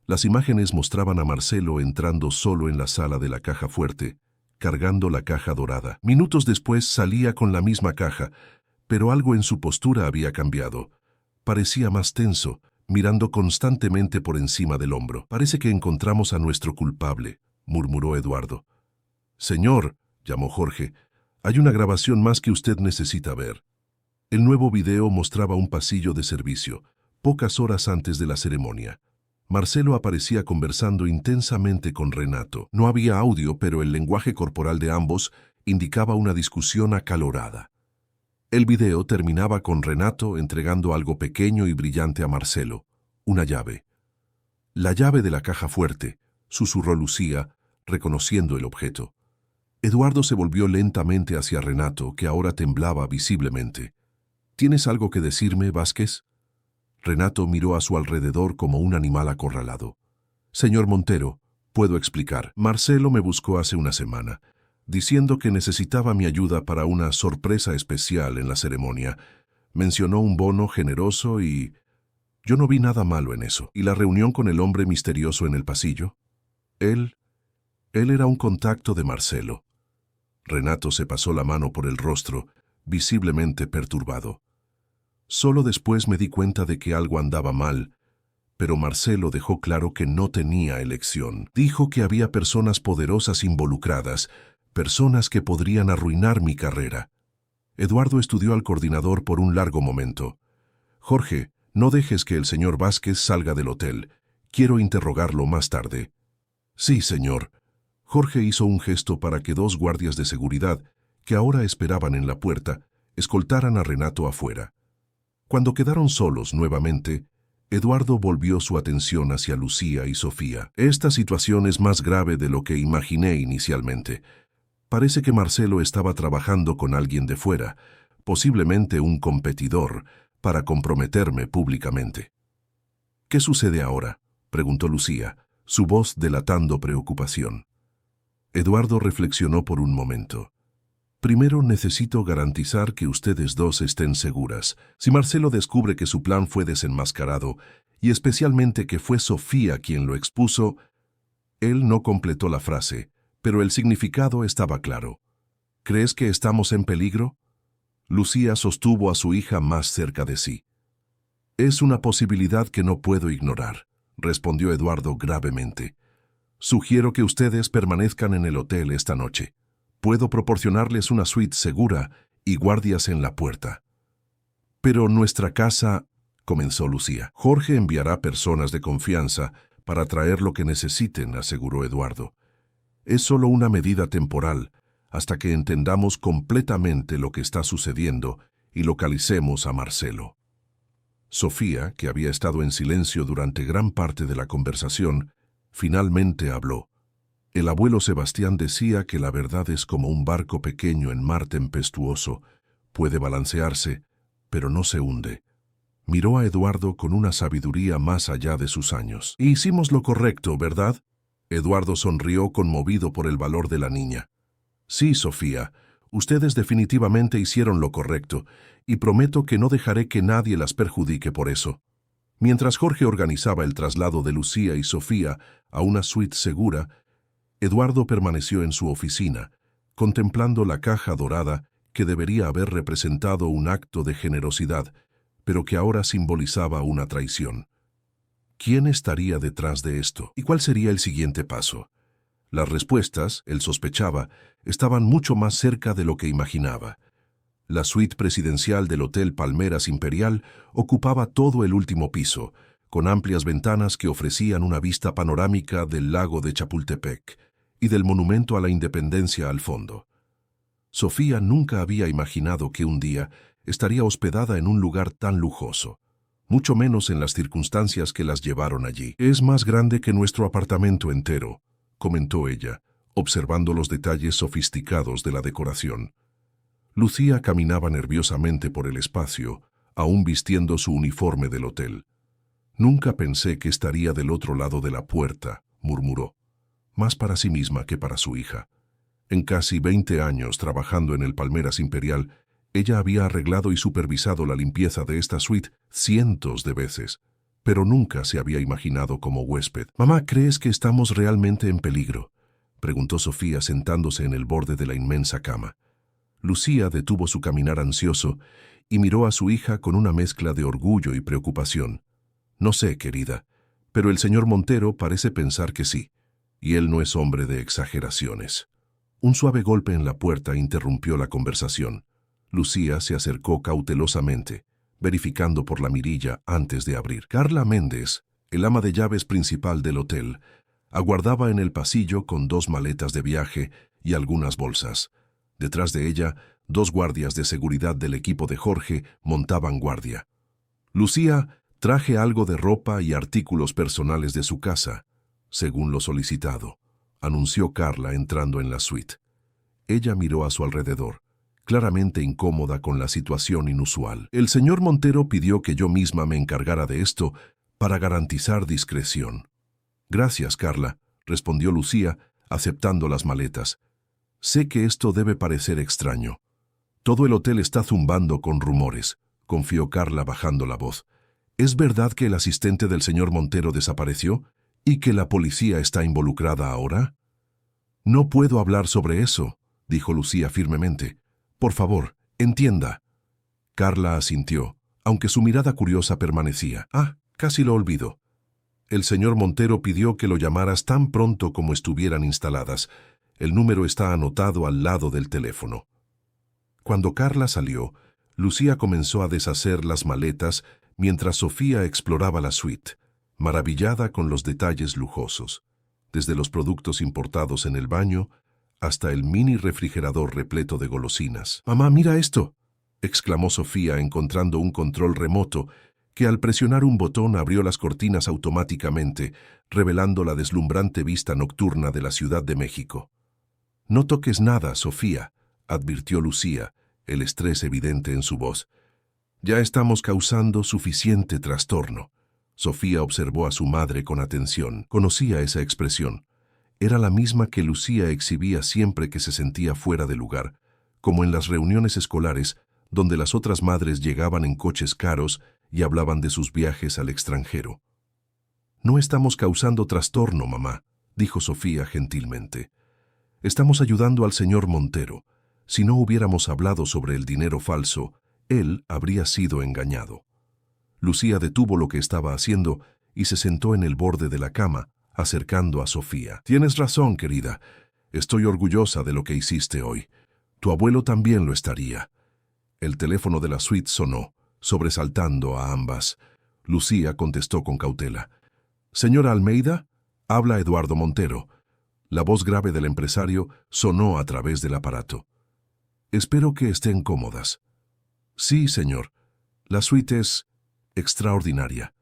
Las imágenes mostraban a Marcelo entrando solo en la sala de la caja fuerte, cargando la caja dorada. Minutos después salía con la misma caja, pero algo en su postura había cambiado. Parecía más tenso, mirando constantemente por encima del hombro. «Parece que encontramos a nuestro culpable», murmuró Eduardo. «Señor», llamó Jorge, «hay una grabación más que usted necesita ver». El nuevo video mostraba un pasillo de servicio, pocas horas antes de la ceremonia. Marcelo aparecía conversando intensamente con Renato. No había audio, pero el lenguaje corporal de ambos indicaba una discusión acalorada. El video terminaba con Renato entregando algo pequeño y brillante a Marcelo, una llave. «La llave de la caja fuerte», susurró Lucía, reconociendo el objeto. Eduardo se volvió lentamente hacia Renato, que ahora temblaba visiblemente. «¿Tienes algo que decirme, Vázquez?». Renato miró a su alrededor como un animal acorralado. «Señor Montero, puedo explicar. Marcelo me buscó hace una semana, diciendo que necesitaba mi ayuda para una sorpresa especial en la ceremonia. Mencionó un bono generoso y yo no vi nada malo en eso. ¿Y la reunión con el hombre misterioso en el pasillo?». Él era un contacto de Marcelo». Renato se pasó la mano por el rostro, visiblemente perturbado. «Solo después me di cuenta de que algo andaba mal, Pero Marcelo dejó claro que no tenía elección. Dijo que había personas poderosas involucradas, personas que podrían arruinar mi carrera. Eduardo estudió al coordinador por un largo momento. «Jorge, no dejes que el señor Vázquez salga del hotel. Quiero interrogarlo más tarde». «Sí, señor». Jorge hizo un gesto para que 2 guardias de seguridad, que ahora esperaban en la puerta, escoltaran a Renato afuera. Cuando quedaron solos nuevamente, Eduardo volvió su atención hacia Lucía y Sofía. «Esta situación es más grave de lo que imaginé inicialmente. Parece que Marcelo estaba trabajando con alguien de fuera, posiblemente un competidor, para comprometerme públicamente». «¿Qué sucede ahora?», preguntó Lucía, su voz delatando preocupación. Eduardo reflexionó por un momento. «Primero necesito garantizar que ustedes dos estén seguras. Si Marcelo descubre que su plan fue desenmascarado, y especialmente que fue Sofía quien lo expuso». Él no completó la frase, pero el significado estaba claro. «¿Crees que estamos en peligro?». Lucía sostuvo a su hija más cerca de sí. «Es una posibilidad que no puedo ignorar», respondió Eduardo gravemente. «Sugiero que ustedes permanezcan en el hotel esta noche. Puedo proporcionarles una suite segura y guardias en la puerta». «Pero nuestra casa», comenzó Lucía. «Jorge enviará personas de confianza para traer lo que necesiten», aseguró Eduardo. «Es solo una medida temporal, hasta que entendamos completamente lo que está sucediendo y localicemos a Marcelo». Sofía, que había estado en silencio durante gran parte de la conversación, finalmente habló. «El abuelo Sebastián decía que la verdad es como un barco pequeño en mar tempestuoso. Puede balancearse, pero no se hunde». Miró a Eduardo con una sabiduría más allá de sus años. «Hicimos lo correcto, ¿verdad?». Eduardo sonrió conmovido por el valor de la niña. «Sí, Sofía, ustedes definitivamente hicieron lo correcto, y prometo que no dejaré que nadie las perjudique por eso». Mientras Jorge organizaba el traslado de Lucía y Sofía a una suite segura, Eduardo permaneció en su oficina, contemplando la caja dorada que debería haber representado un acto de generosidad, pero que ahora simbolizaba una traición. ¿Quién estaría detrás de esto? ¿Y cuál sería el siguiente paso? Las respuestas, él sospechaba, estaban mucho más cerca de lo que imaginaba. La suite presidencial del Hotel Palmeras Imperial ocupaba todo el último piso, con amplias ventanas que ofrecían una vista panorámica del lago de Chapultepec y del Monumento a la Independencia al fondo. Sofía nunca había imaginado que un día estaría hospedada en un lugar tan lujoso, mucho menos en las circunstancias que las llevaron allí. «Es más grande que nuestro apartamento entero», comentó ella, observando los detalles sofisticados de la decoración. Lucía caminaba nerviosamente por el espacio, aún vistiendo su uniforme del hotel. «Nunca pensé que estaría del otro lado de la puerta», murmuró, más para sí misma que para su hija. En casi 20 años trabajando en el Palmeras Imperial, ella había arreglado y supervisado la limpieza de esta suite cientos de veces, pero nunca se había imaginado como huésped. «Mamá, ¿crees que estamos realmente en peligro?», preguntó Sofía sentándose en el borde de la inmensa cama. Lucía detuvo su caminar ansioso y miró a su hija con una mezcla de orgullo y preocupación. «No sé, querida, pero el señor Montero parece pensar que sí, y él no es hombre de exageraciones». Un suave golpe en la puerta interrumpió la conversación. Lucía se acercó cautelosamente, verificando por la mirilla antes de abrir. Carla Méndez, el ama de llaves principal del hotel, aguardaba en el pasillo con 2 maletas de viaje y algunas bolsas. Detrás de ella, 2 guardias de seguridad del equipo de Jorge montaban guardia. «Lucía, traje algo de ropa y artículos personales de su casa, según lo solicitado», anunció Carla entrando en la suite. Ella miró a su alrededor, claramente incómoda con la situación inusual. «El señor Montero pidió que yo misma me encargara de esto para garantizar discreción». «Gracias, Carla», respondió Lucía, aceptando las maletas. «Sé que esto debe parecer extraño. Todo el hotel está zumbando con rumores», confió Carla bajando la voz. «¿Es verdad que el asistente del señor Montero desapareció y que la policía está involucrada ahora?» «No puedo hablar sobre eso», dijo Lucía firmemente. «Por favor, entienda». Carla asintió, aunque su mirada curiosa permanecía. «Ah, casi lo olvido. El señor Montero pidió que lo llamaras tan pronto como estuvieran instaladas. El número está anotado al lado del teléfono. Cuando Carla salió, Lucía comenzó a deshacer las maletas mientras Sofía exploraba la suite, maravillada con los detalles lujosos, desde los productos importados en el baño hasta el mini refrigerador repleto de golosinas. «Mamá, mira esto», exclamó Sofía encontrando un control remoto que al presionar un botón abrió las cortinas automáticamente, revelando la deslumbrante vista nocturna de la Ciudad de México. «No toques nada, Sofía», advirtió Lucía, el estrés evidente en su voz. «Ya estamos causando suficiente trastorno». Sofía observó a su madre con atención. Conocía esa expresión. Era la misma que Lucía exhibía siempre que se sentía fuera de lugar, como en las reuniones escolares, donde las otras madres llegaban en coches caros y hablaban de sus viajes al extranjero. «No estamos causando trastorno, mamá», dijo Sofía gentilmente. «Estamos ayudando al señor Montero. Si no hubiéramos hablado sobre el dinero falso, él habría sido engañado». Lucía detuvo lo que estaba haciendo y se sentó en el borde de la cama, acercando a Sofía. «Tienes razón, querida. Estoy orgullosa de lo que hiciste hoy. Tu abuelo también lo estaría». El teléfono de la suite sonó, sobresaltando a ambas. Lucía contestó con cautela. «Señora Almeida, habla Eduardo Montero». La voz grave del empresario sonó a través del aparato. «Espero que estén cómodas». «Sí, señor. La suite es extraordinaria.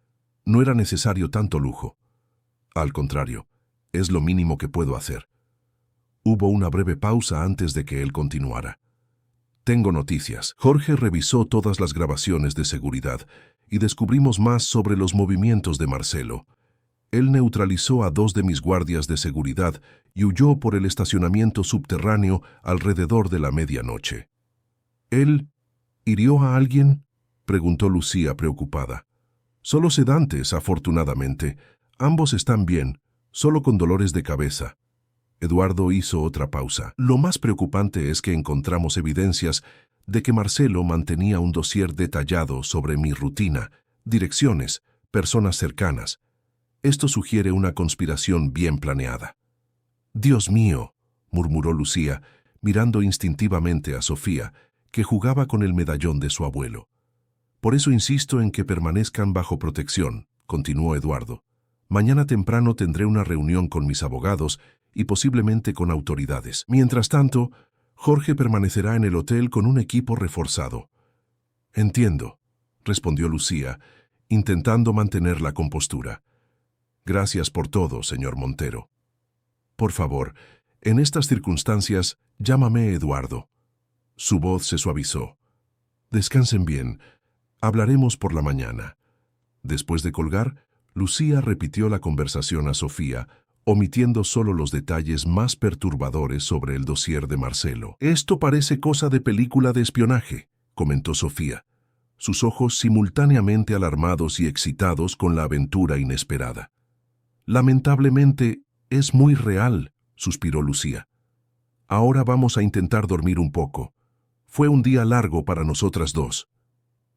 No era necesario tanto lujo. Al contrario, es lo mínimo que puedo hacer». Hubo una breve pausa antes de que él continuara. «Tengo noticias». Jorge revisó todas las grabaciones de seguridad y descubrimos más sobre los movimientos de Marcelo. Él neutralizó a 2 de mis guardias de seguridad y huyó por el estacionamiento subterráneo alrededor de la medianoche. «¿Él hirió a alguien?», preguntó Lucía preocupada. «Solo sedantes, afortunadamente. Ambos están bien, solo con dolores de cabeza». Eduardo hizo otra pausa. «Lo más preocupante es que encontramos evidencias de que Marcelo mantenía un dossier detallado sobre mi rutina, direcciones, personas cercanas. Esto sugiere una conspiración bien planeada». «Dios mío», murmuró Lucía, mirando instintivamente a Sofía, que jugaba con el medallón de su abuelo. «Por eso insisto en que permanezcan bajo protección», continuó Eduardo. «Mañana temprano tendré una reunión con mis abogados y posiblemente con autoridades. Mientras tanto, Jorge permanecerá en el hotel con un equipo reforzado». «Entiendo», respondió Lucía, intentando mantener la compostura. «Gracias por todo, señor Montero. Por favor, en estas circunstancias, llámame Eduardo». Su voz se suavizó. «Descansen bien. Hablaremos por la mañana». Después de colgar, Lucía repitió la conversación a Sofía, omitiendo solo los detalles más perturbadores sobre el dossier de Marcelo. «Esto parece cosa de película de espionaje», comentó Sofía, sus ojos simultáneamente alarmados y excitados con la aventura inesperada. «Lamentablemente, es muy real», suspiró Lucía. «Ahora vamos a intentar dormir un poco. Fue un día largo para nosotras dos».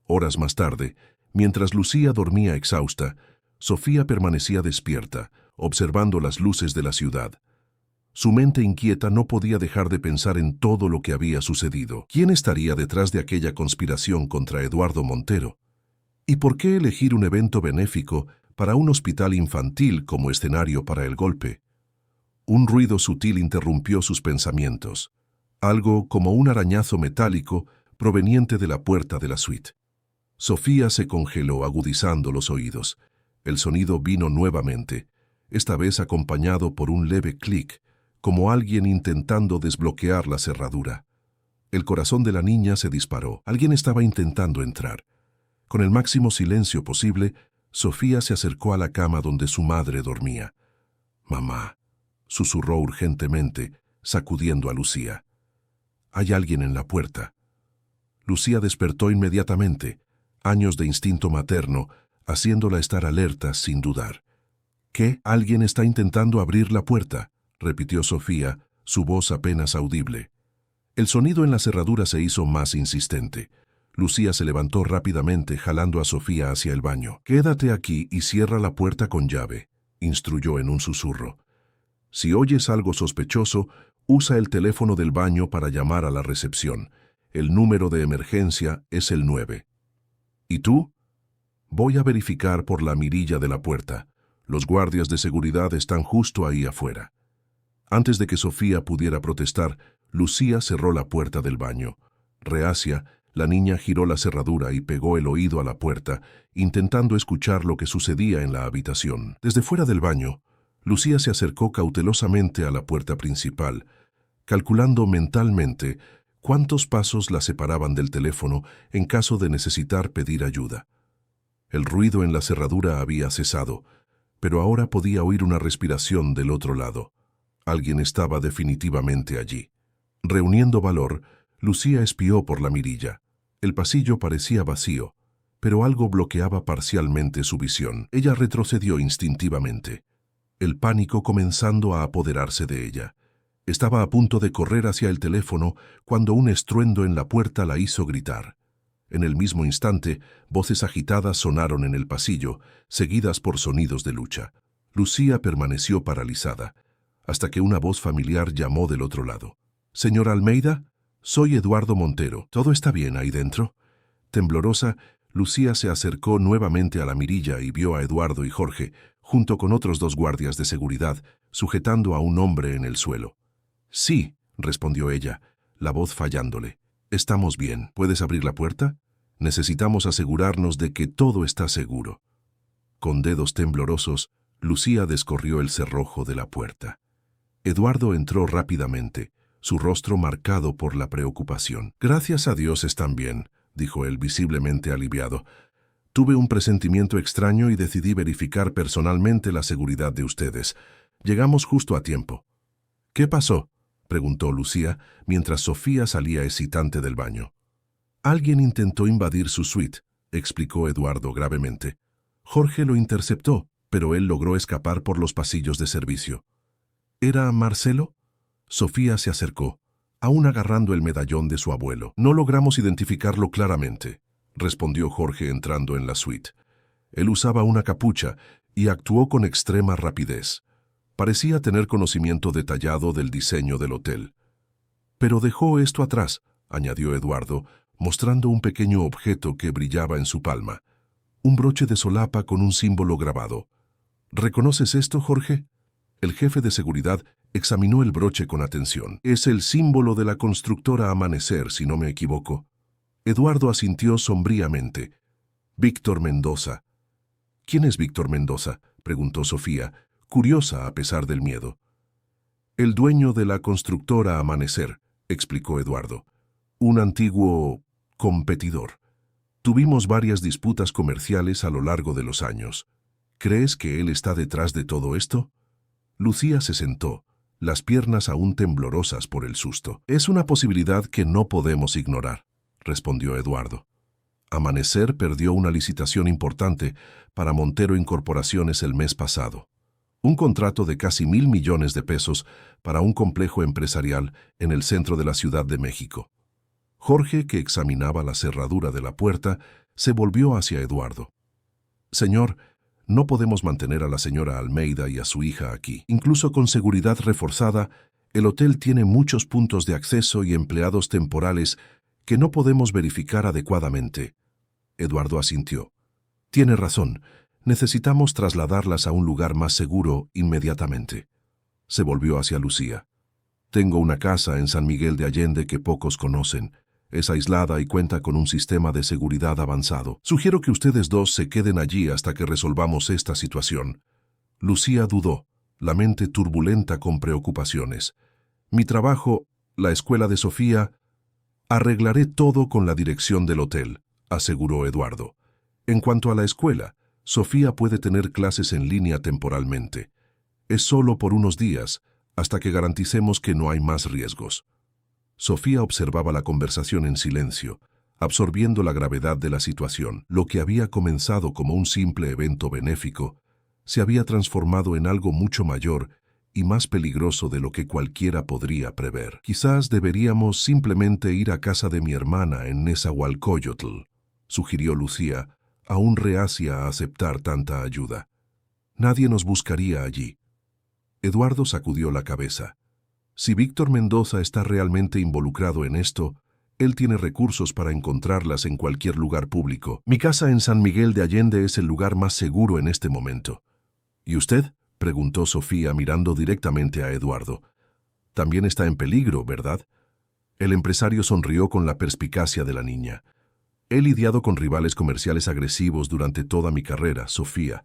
Horas más tarde, mientras Lucía dormía exhausta, Sofía permanecía despierta, observando las luces de la ciudad. Su mente inquieta no podía dejar de pensar en todo lo que había sucedido. ¿Quién estaría detrás de aquella conspiración contra Eduardo Montero? ¿Y por qué elegir un evento benéfico para un hospital infantil como escenario para el golpe? Un ruido sutil interrumpió sus pensamientos, algo como un arañazo metálico proveniente de la puerta de la suite. Sofía se congeló, agudizando los oídos. El sonido vino nuevamente, esta vez acompañado por un leve clic, como alguien intentando desbloquear la cerradura. El corazón de la niña se disparó. Alguien estaba intentando entrar. Con el máximo silencio posible, Sofía se acercó a la cama donde su madre dormía. «Mamá», susurró urgentemente, sacudiendo a Lucía. «Hay alguien en la puerta». Lucía despertó inmediatamente, años de instinto materno, haciéndola estar alerta sin dudar. «¿Qué? ¿Alguien está intentando abrir la puerta?», repitió Sofía, su voz apenas audible. El sonido en la cerradura se hizo más insistente. Lucía se levantó rápidamente, jalando a Sofía hacia el baño. «Quédate aquí y cierra la puerta con llave», instruyó en un susurro. «Si oyes algo sospechoso, usa el teléfono del baño para llamar a la recepción. El número de emergencia es el 9. ¿Y tú?» «Voy a verificar por la mirilla de la puerta. Los guardias de seguridad están justo ahí afuera». Antes de que Sofía pudiera protestar, Lucía cerró la puerta del baño. Reacia, la niña giró la cerradura y pegó el oído a la puerta, intentando escuchar lo que sucedía en la habitación. Desde fuera del baño, Lucía se acercó cautelosamente a la puerta principal, calculando mentalmente cuántos pasos la separaban del teléfono en caso de necesitar pedir ayuda. El ruido en la cerradura había cesado, pero ahora podía oír una respiración del otro lado. Alguien estaba definitivamente allí. Reuniendo valor, Lucía espió por la mirilla. El pasillo parecía vacío, pero algo bloqueaba parcialmente su visión. Ella retrocedió instintivamente, el pánico comenzando a apoderarse de ella. Estaba a punto de correr hacia el teléfono cuando un estruendo en la puerta la hizo gritar. En el mismo instante, voces agitadas sonaron en el pasillo, seguidas por sonidos de lucha. Lucía permaneció paralizada, hasta que una voz familiar llamó del otro lado. «¿Señor Almeida? Soy Eduardo Montero. ¿Todo está bien ahí dentro?» Temblorosa, Lucía se acercó nuevamente a la mirilla y vio a Eduardo y Jorge, junto con otros 2 guardias de seguridad, sujetando a un hombre en el suelo. «Sí», respondió ella, la voz fallándole. «Estamos bien. ¿Puedes abrir la puerta? Necesitamos asegurarnos de que todo está seguro». Con dedos temblorosos, Lucía descorrió el cerrojo de la puerta. Eduardo entró rápidamente, su rostro marcado por la preocupación. «Gracias a Dios están bien», dijo él visiblemente aliviado. «Tuve un presentimiento extraño y decidí verificar personalmente la seguridad de ustedes. Llegamos justo a tiempo». «¿Qué pasó?», preguntó Lucía, mientras Sofía salía excitante del baño. «Alguien intentó invadir su suite», explicó Eduardo gravemente. «Jorge lo interceptó, pero él logró escapar por los pasillos de servicio». «¿Era Marcelo?». Sofía se acercó, aún agarrando el medallón de su abuelo. «No logramos identificarlo claramente», respondió Jorge entrando en la suite. Él usaba una capucha y actuó con extrema rapidez. Parecía tener conocimiento detallado del diseño del hotel. «Pero dejó esto atrás», añadió Eduardo, mostrando un pequeño objeto que brillaba en su palma. Un broche de solapa con un símbolo grabado. «¿Reconoces esto, Jorge?». El jefe de seguridad examinó el broche con atención. «Es el símbolo de la constructora Amanecer, si no me equivoco». Eduardo asintió sombríamente. «Víctor Mendoza». «¿Quién es Víctor Mendoza?», preguntó Sofía, curiosa a pesar del miedo. «El dueño de la constructora Amanecer», explicó Eduardo. «Un antiguo competidor. Tuvimos varias disputas comerciales a lo largo de los años. ¿Crees que él está detrás de todo esto?». Lucía se sentó, las piernas aún temblorosas por el susto. «Es una posibilidad que no podemos ignorar», respondió Eduardo. Amanecer perdió una licitación importante para Montero Incorporaciones el mes pasado. Un contrato de casi 1.000 millones de pesos para un complejo empresarial en el centro de la Ciudad de México. Jorge, que examinaba la cerradura de la puerta, se volvió hacia Eduardo. «Señor, no podemos mantener a la señora Almeida y a su hija aquí. Incluso con seguridad reforzada, el hotel tiene muchos puntos de acceso y empleados temporales que no podemos verificar adecuadamente». Eduardo asintió. «Tiene razón. Necesitamos trasladarlas a un lugar más seguro inmediatamente». Se volvió hacia Lucía. «Tengo una casa en San Miguel de Allende que pocos conocen. Es aislada y cuenta con un sistema de seguridad avanzado. Sugiero que ustedes 2 se queden allí hasta que resolvamos esta situación». Lucía dudó, la mente turbulenta con preocupaciones. «Mi trabajo, la escuela de Sofía...». «Arreglaré todo con la dirección del hotel», aseguró Eduardo. «En cuanto a la escuela, Sofía puede tener clases en línea temporalmente. Es solo por unos días, hasta que garanticemos que no hay más riesgos». Sofía observaba la conversación en silencio, absorbiendo la gravedad de la situación. Lo que había comenzado como un simple evento benéfico se había transformado en algo mucho mayor y más peligroso de lo que cualquiera podría prever. Quizás deberíamos simplemente ir a casa de mi hermana en Nezahualcóyotl, sugirió Lucía, aún reacia a aceptar tanta ayuda. Nadie nos buscaría allí. Eduardo sacudió la cabeza. Si Víctor Mendoza está realmente involucrado en esto, él tiene recursos para encontrarlas en cualquier lugar público. Mi casa en San Miguel de Allende es el lugar más seguro en este momento. ¿Y usted?, preguntó Sofía mirando directamente a Eduardo. También está en peligro, ¿verdad? El empresario sonrió con la perspicacia de la niña. He lidiado con rivales comerciales agresivos durante toda mi carrera, Sofía.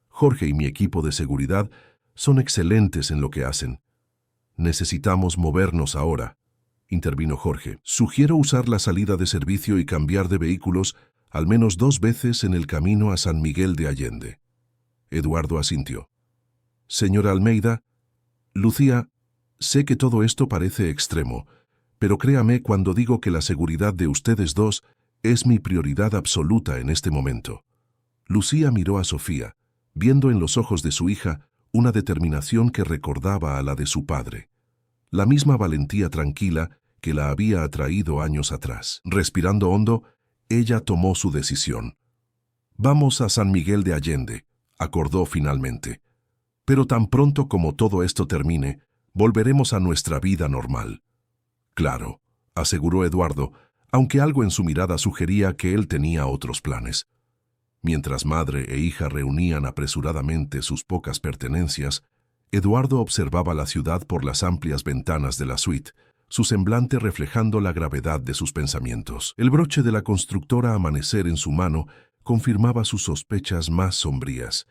Jorge y mi equipo de seguridad son excelentes en lo que hacen. Necesitamos movernos ahora, intervino Jorge. Sugiero usar la salida de servicio y cambiar de vehículos al menos 2 veces en el camino a San Miguel de Allende. Eduardo asintió. Señora Almeida, Lucía, sé que todo esto parece extremo, pero créame cuando digo que la seguridad de ustedes dos es mi prioridad absoluta en este momento. Lucía miró a Sofía, viendo en los ojos de su hija una determinación que recordaba a la de su padre. La misma valentía tranquila que la había atraído años atrás. Respirando hondo, ella tomó su decisión. Vamos a San Miguel de Allende, acordó finalmente. Pero tan pronto como todo esto termine, volveremos a nuestra vida normal. Claro, aseguró Eduardo, aunque algo en su mirada sugería que él tenía otros planes. Mientras madre e hija reunían apresuradamente sus pocas pertenencias, Eduardo observaba la ciudad por las amplias ventanas de la suite, su semblante reflejando la gravedad de sus pensamientos. El broche de la constructora Amanecer en su mano confirmaba sus sospechas más sombrías.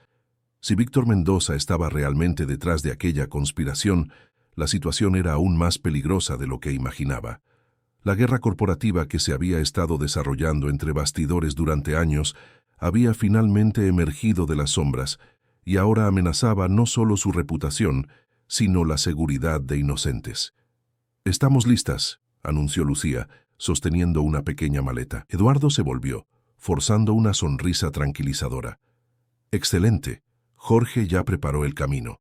Si Víctor Mendoza estaba realmente detrás de aquella conspiración, la situación era aún más peligrosa de lo que imaginaba. La guerra corporativa que se había estado desarrollando entre bastidores durante años había finalmente emergido de las sombras y ahora amenazaba no solo su reputación, sino la seguridad de inocentes. «Estamos listas», anunció Lucía, sosteniendo una pequeña maleta. Eduardo se volvió, forzando una sonrisa tranquilizadora. «Excelente. Jorge ya preparó el camino».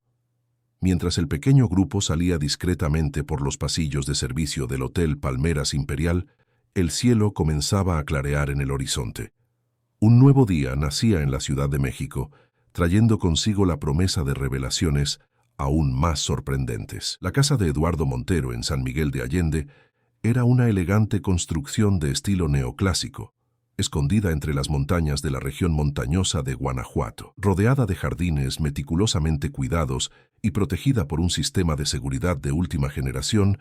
Mientras el pequeño grupo salía discretamente por los pasillos de servicio del Hotel Palmeras Imperial, el cielo comenzaba a clarear en el horizonte. Un nuevo día nacía en la Ciudad de México, trayendo consigo la promesa de revelaciones aún más sorprendentes. La casa de Eduardo Montero en San Miguel de Allende era una elegante construcción de estilo neoclásico, escondida entre las montañas de la región montañosa de Guanajuato. Rodeada de jardines meticulosamente cuidados y protegida por un sistema de seguridad de última generación,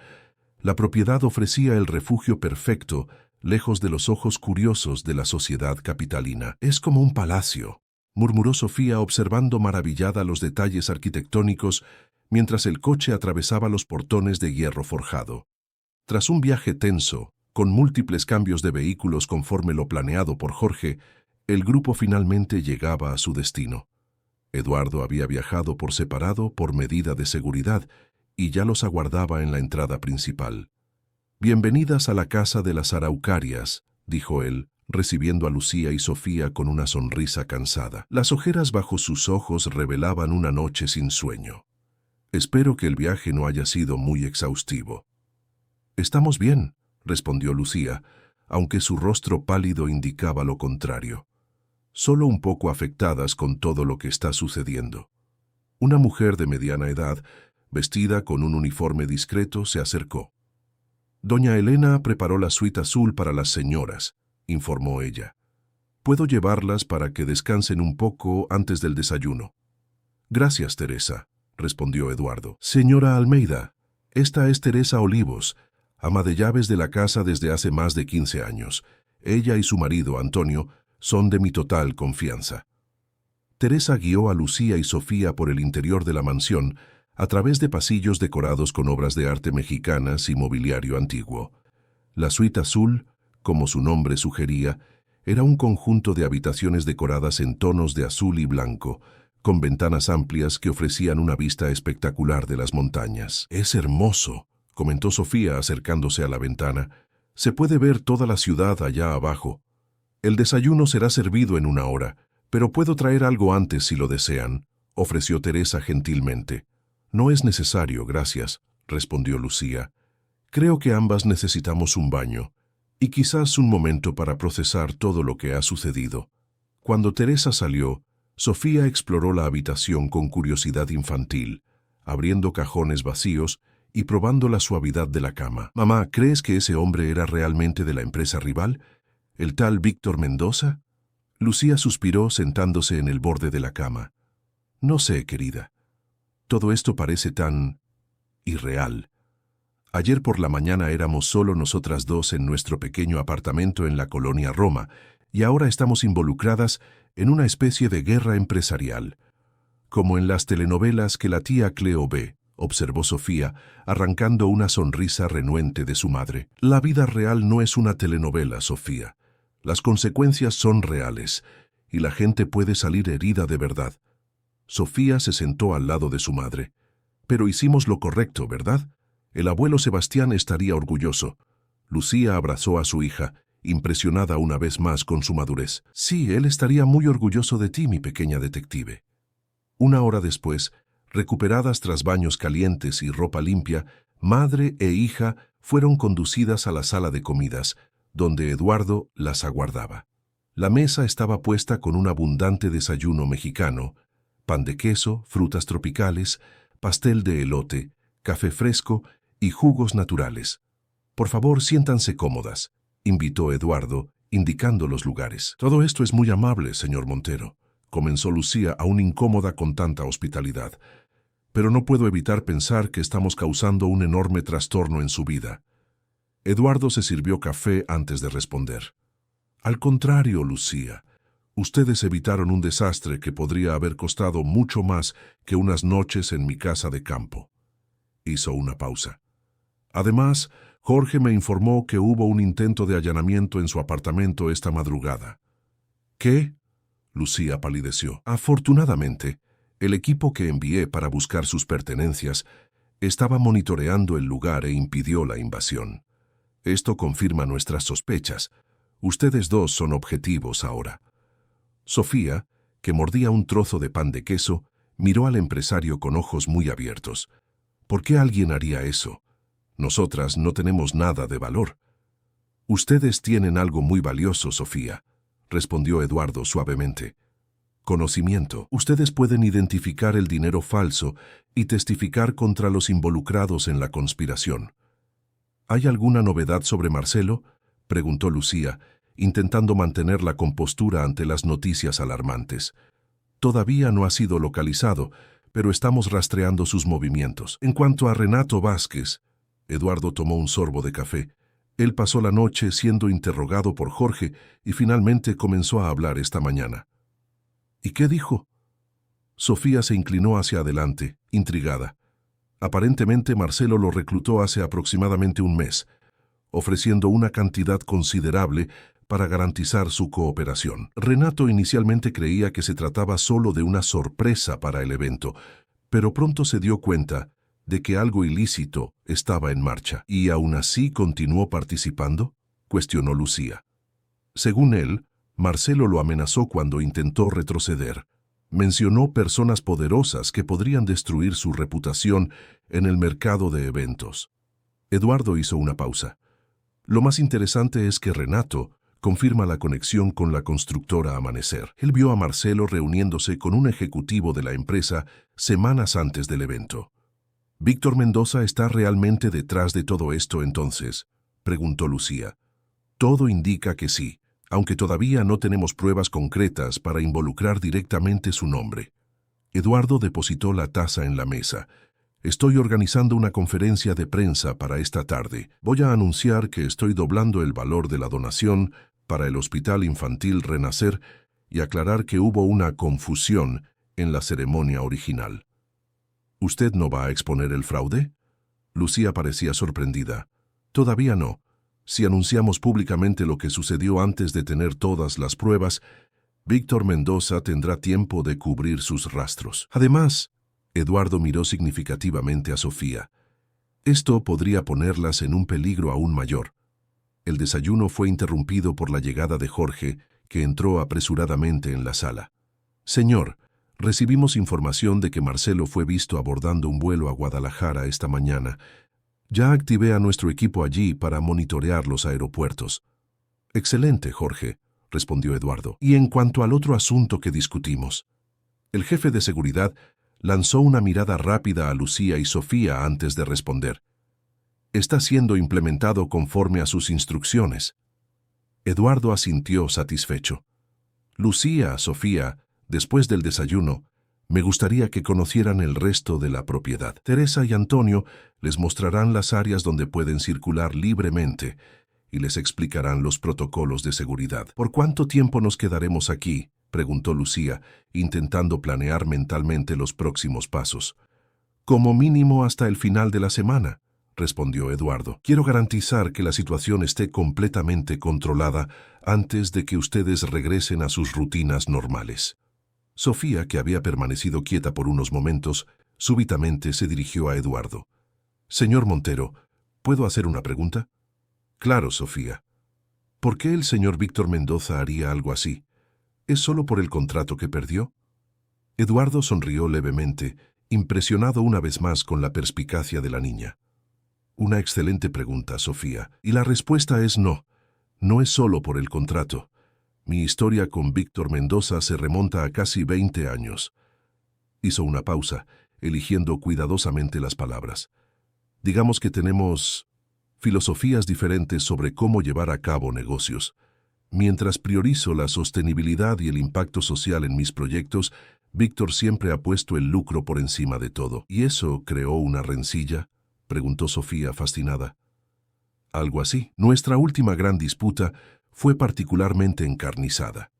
la propiedad ofrecía el refugio perfecto lejos de los ojos curiosos de la sociedad capitalina. «Es como un palacio», murmuró Sofía observando maravillada los detalles arquitectónicos mientras el coche atravesaba los portones de hierro forjado. Tras un viaje tenso, con múltiples cambios de vehículos conforme lo planeado por Jorge, el grupo finalmente llegaba a su destino. Eduardo había viajado por separado por medida de seguridad y ya los aguardaba en la entrada principal. «Bienvenidas a la casa de las Araucarias», dijo él, recibiendo a Lucía y Sofía con una sonrisa cansada. Las ojeras bajo sus ojos revelaban una noche sin sueño. «Espero que el viaje no haya sido muy exhaustivo». «Estamos bien», respondió Lucía, aunque su rostro pálido indicaba lo contrario. «Solo un poco afectadas con todo lo que está sucediendo». Una mujer de mediana edad, vestida con un uniforme discreto, se acercó. «Doña Elena preparó la suite azul para las señoras», informó ella. «Puedo llevarlas para que descansen un poco antes del desayuno». «Gracias, Teresa», respondió Eduardo. «Señora Almeida, esta es Teresa Olivos, ama de llaves de la casa desde hace más de 15 años. Ella y su marido, Antonio, son de mi total confianza». Teresa guió a Lucía y Sofía por el interior de la mansión, a través de pasillos decorados con obras de arte mexicanas y mobiliario antiguo. La suite azul, como su nombre sugería, era un conjunto de habitaciones decoradas en tonos de azul y blanco, con ventanas amplias que ofrecían una vista espectacular de las montañas. «Es hermoso», comentó Sofía acercándose a la ventana. «Se puede ver toda la ciudad allá abajo. El desayuno será servido en 1 hora, pero puedo traer algo antes si lo desean», ofreció Teresa gentilmente. No es necesario, gracias, respondió Lucía. Creo que ambas necesitamos un baño, y quizás un momento para procesar todo lo que ha sucedido. Cuando Teresa salió, Sofía exploró la habitación con curiosidad infantil, abriendo cajones vacíos y probando la suavidad de la cama. «Mamá, ¿crees que ese hombre era realmente de la empresa rival? ¿El tal Víctor Mendoza?» Lucía suspiró sentándose en el borde de la cama. «No sé, querida. Todo esto parece tan irreal. Ayer por la mañana éramos solo nosotras dos en nuestro pequeño apartamento en la colonia Roma, y ahora estamos involucradas en una especie de guerra empresarial. Como en las telenovelas que la tía Cleo ve», observó Sofía, arrancando una sonrisa renuente de su madre. «La vida real no es una telenovela, Sofía. Las consecuencias son reales, y la gente puede salir herida de verdad». Sofía se sentó al lado de su madre. «Pero hicimos lo correcto, ¿verdad? El abuelo Sebastián estaría orgulloso». Lucía abrazó a su hija, impresionada una vez más con su madurez. «Sí, él estaría muy orgulloso de ti, mi pequeña detective». Una hora después, recuperadas tras baños calientes y ropa limpia, madre e hija fueron conducidas a la sala de comidas, donde Eduardo las aguardaba. La mesa estaba puesta con un abundante desayuno mexicano: pan de queso, frutas tropicales, pastel de elote, café fresco y jugos naturales. «Por favor, siéntanse cómodas», invitó Eduardo, indicando los lugares. «Todo esto es muy amable, señor Montero», comenzó Lucía, aún incómoda con tanta hospitalidad. «Pero no puedo evitar pensar que estamos causando un enorme trastorno en su vida». Eduardo se sirvió café antes de responder. «Al contrario, Lucía. Ustedes evitaron un desastre que podría haber costado mucho más que unas noches en mi casa de campo». Hizo una pausa. «Además, Jorge me informó que hubo un intento de allanamiento en su apartamento esta madrugada». «¿Qué?». Lucía palideció. «Afortunadamente, el equipo que envié para buscar sus pertenencias estaba monitoreando el lugar e impidió la invasión. Esto confirma nuestras sospechas. Ustedes dos son objetivos ahora». Sofía, que mordía un trozo de pan de queso, miró al empresario con ojos muy abiertos. «¿Por qué alguien haría eso? Nosotras no tenemos nada de valor». «Ustedes tienen algo muy valioso, Sofía», respondió Eduardo suavemente. «Conocimiento. Ustedes pueden identificar el dinero falso y testificar contra los involucrados en la conspiración». «¿Hay alguna novedad sobre Marcelo?», preguntó Lucía, intentando mantener la compostura ante las noticias alarmantes. «Todavía no ha sido localizado, pero estamos rastreando sus movimientos. En cuanto a Renato Vázquez», Eduardo tomó un sorbo de café. «Él pasó la noche siendo interrogado por Jorge y finalmente comenzó a hablar esta mañana». «¿Y qué dijo?». Sofía se inclinó hacia adelante, intrigada. «Aparentemente Marcelo lo reclutó hace aproximadamente un mes, ofreciendo una cantidad considerable para garantizar su cooperación. Renato inicialmente creía que se trataba solo de una sorpresa para el evento, pero pronto se dio cuenta de que algo ilícito estaba en marcha». «¿Y aún así continuó participando?», cuestionó Lucía. «Según él, Marcelo lo amenazó cuando intentó retroceder. Mencionó personas poderosas que podrían destruir su reputación en el mercado de eventos». Eduardo hizo una pausa. «Lo más interesante es que Renato confirma la conexión con la constructora Amanecer. Él vio a Marcelo reuniéndose con un ejecutivo de la empresa semanas antes del evento». «¿Víctor Mendoza está realmente detrás de todo esto entonces?», preguntó Lucía. «Todo indica que sí, aunque todavía no tenemos pruebas concretas para involucrar directamente su nombre». Eduardo depositó la taza en la mesa. «Estoy organizando una conferencia de prensa para esta tarde. Voy a anunciar que estoy doblando el valor de la donación para el Hospital Infantil Renacer y aclarar que hubo una confusión en la ceremonia original». «¿Usted no va a exponer el fraude?». Lucía parecía sorprendida. «Todavía no. Si anunciamos públicamente lo que sucedió antes de tener todas las pruebas, Víctor Mendoza tendrá tiempo de cubrir sus rastros. Además», Eduardo miró significativamente a Sofía, «esto podría ponerlas en un peligro aún mayor». El desayuno fue interrumpido por la llegada de Jorge, que entró apresuradamente en la sala. «Señor, Recibimos información de que Marcelo fue visto abordando un vuelo a Guadalajara esta mañana. Ya activé a nuestro equipo allí para monitorear los aeropuertos. Excelente, Jorge, respondió Eduardo. Y en cuanto al otro asunto que discutimos, el jefe de seguridad lanzó una mirada rápida a Lucía y Sofía antes de responder. Está siendo implementado conforme a sus instrucciones. Eduardo asintió satisfecho. Lucía, Sofía, después del desayuno, me gustaría que conocieran el resto de la propiedad. Teresa y Antonio les mostrarán las áreas donde pueden circular libremente y les explicarán los protocolos de seguridad. ¿Por cuánto tiempo nos quedaremos aquí?, preguntó Lucía, intentando planear mentalmente los próximos pasos. Como mínimo hasta el final de la semana, respondió Eduardo. Quiero garantizar que la situación esté completamente controlada antes de que ustedes regresen a sus rutinas normales. Sofía, que había permanecido quieta por unos momentos, súbitamente se dirigió a Eduardo. Señor Montero, ¿puedo hacer una pregunta? Claro, Sofía. ¿Por qué el señor Víctor Mendoza haría algo así? ¿Es solo por el contrato que perdió? Eduardo sonrió levemente, impresionado una vez más con la perspicacia de la niña. Una excelente pregunta, Sofía, y la respuesta es no. No es solo por el contrato. Mi historia con Víctor Mendoza se remonta a casi 20 años. Hizo una pausa, eligiendo cuidadosamente las palabras. Digamos que tenemos filosofías diferentes sobre cómo llevar a cabo negocios. Mientras priorizo la sostenibilidad y el impacto social en mis proyectos, Víctor siempre ha puesto el lucro por encima de todo. ¿Y eso creó una rencilla?, preguntó Sofía fascinada. Algo así. Nuestra última gran disputa fue particularmente encarnizada.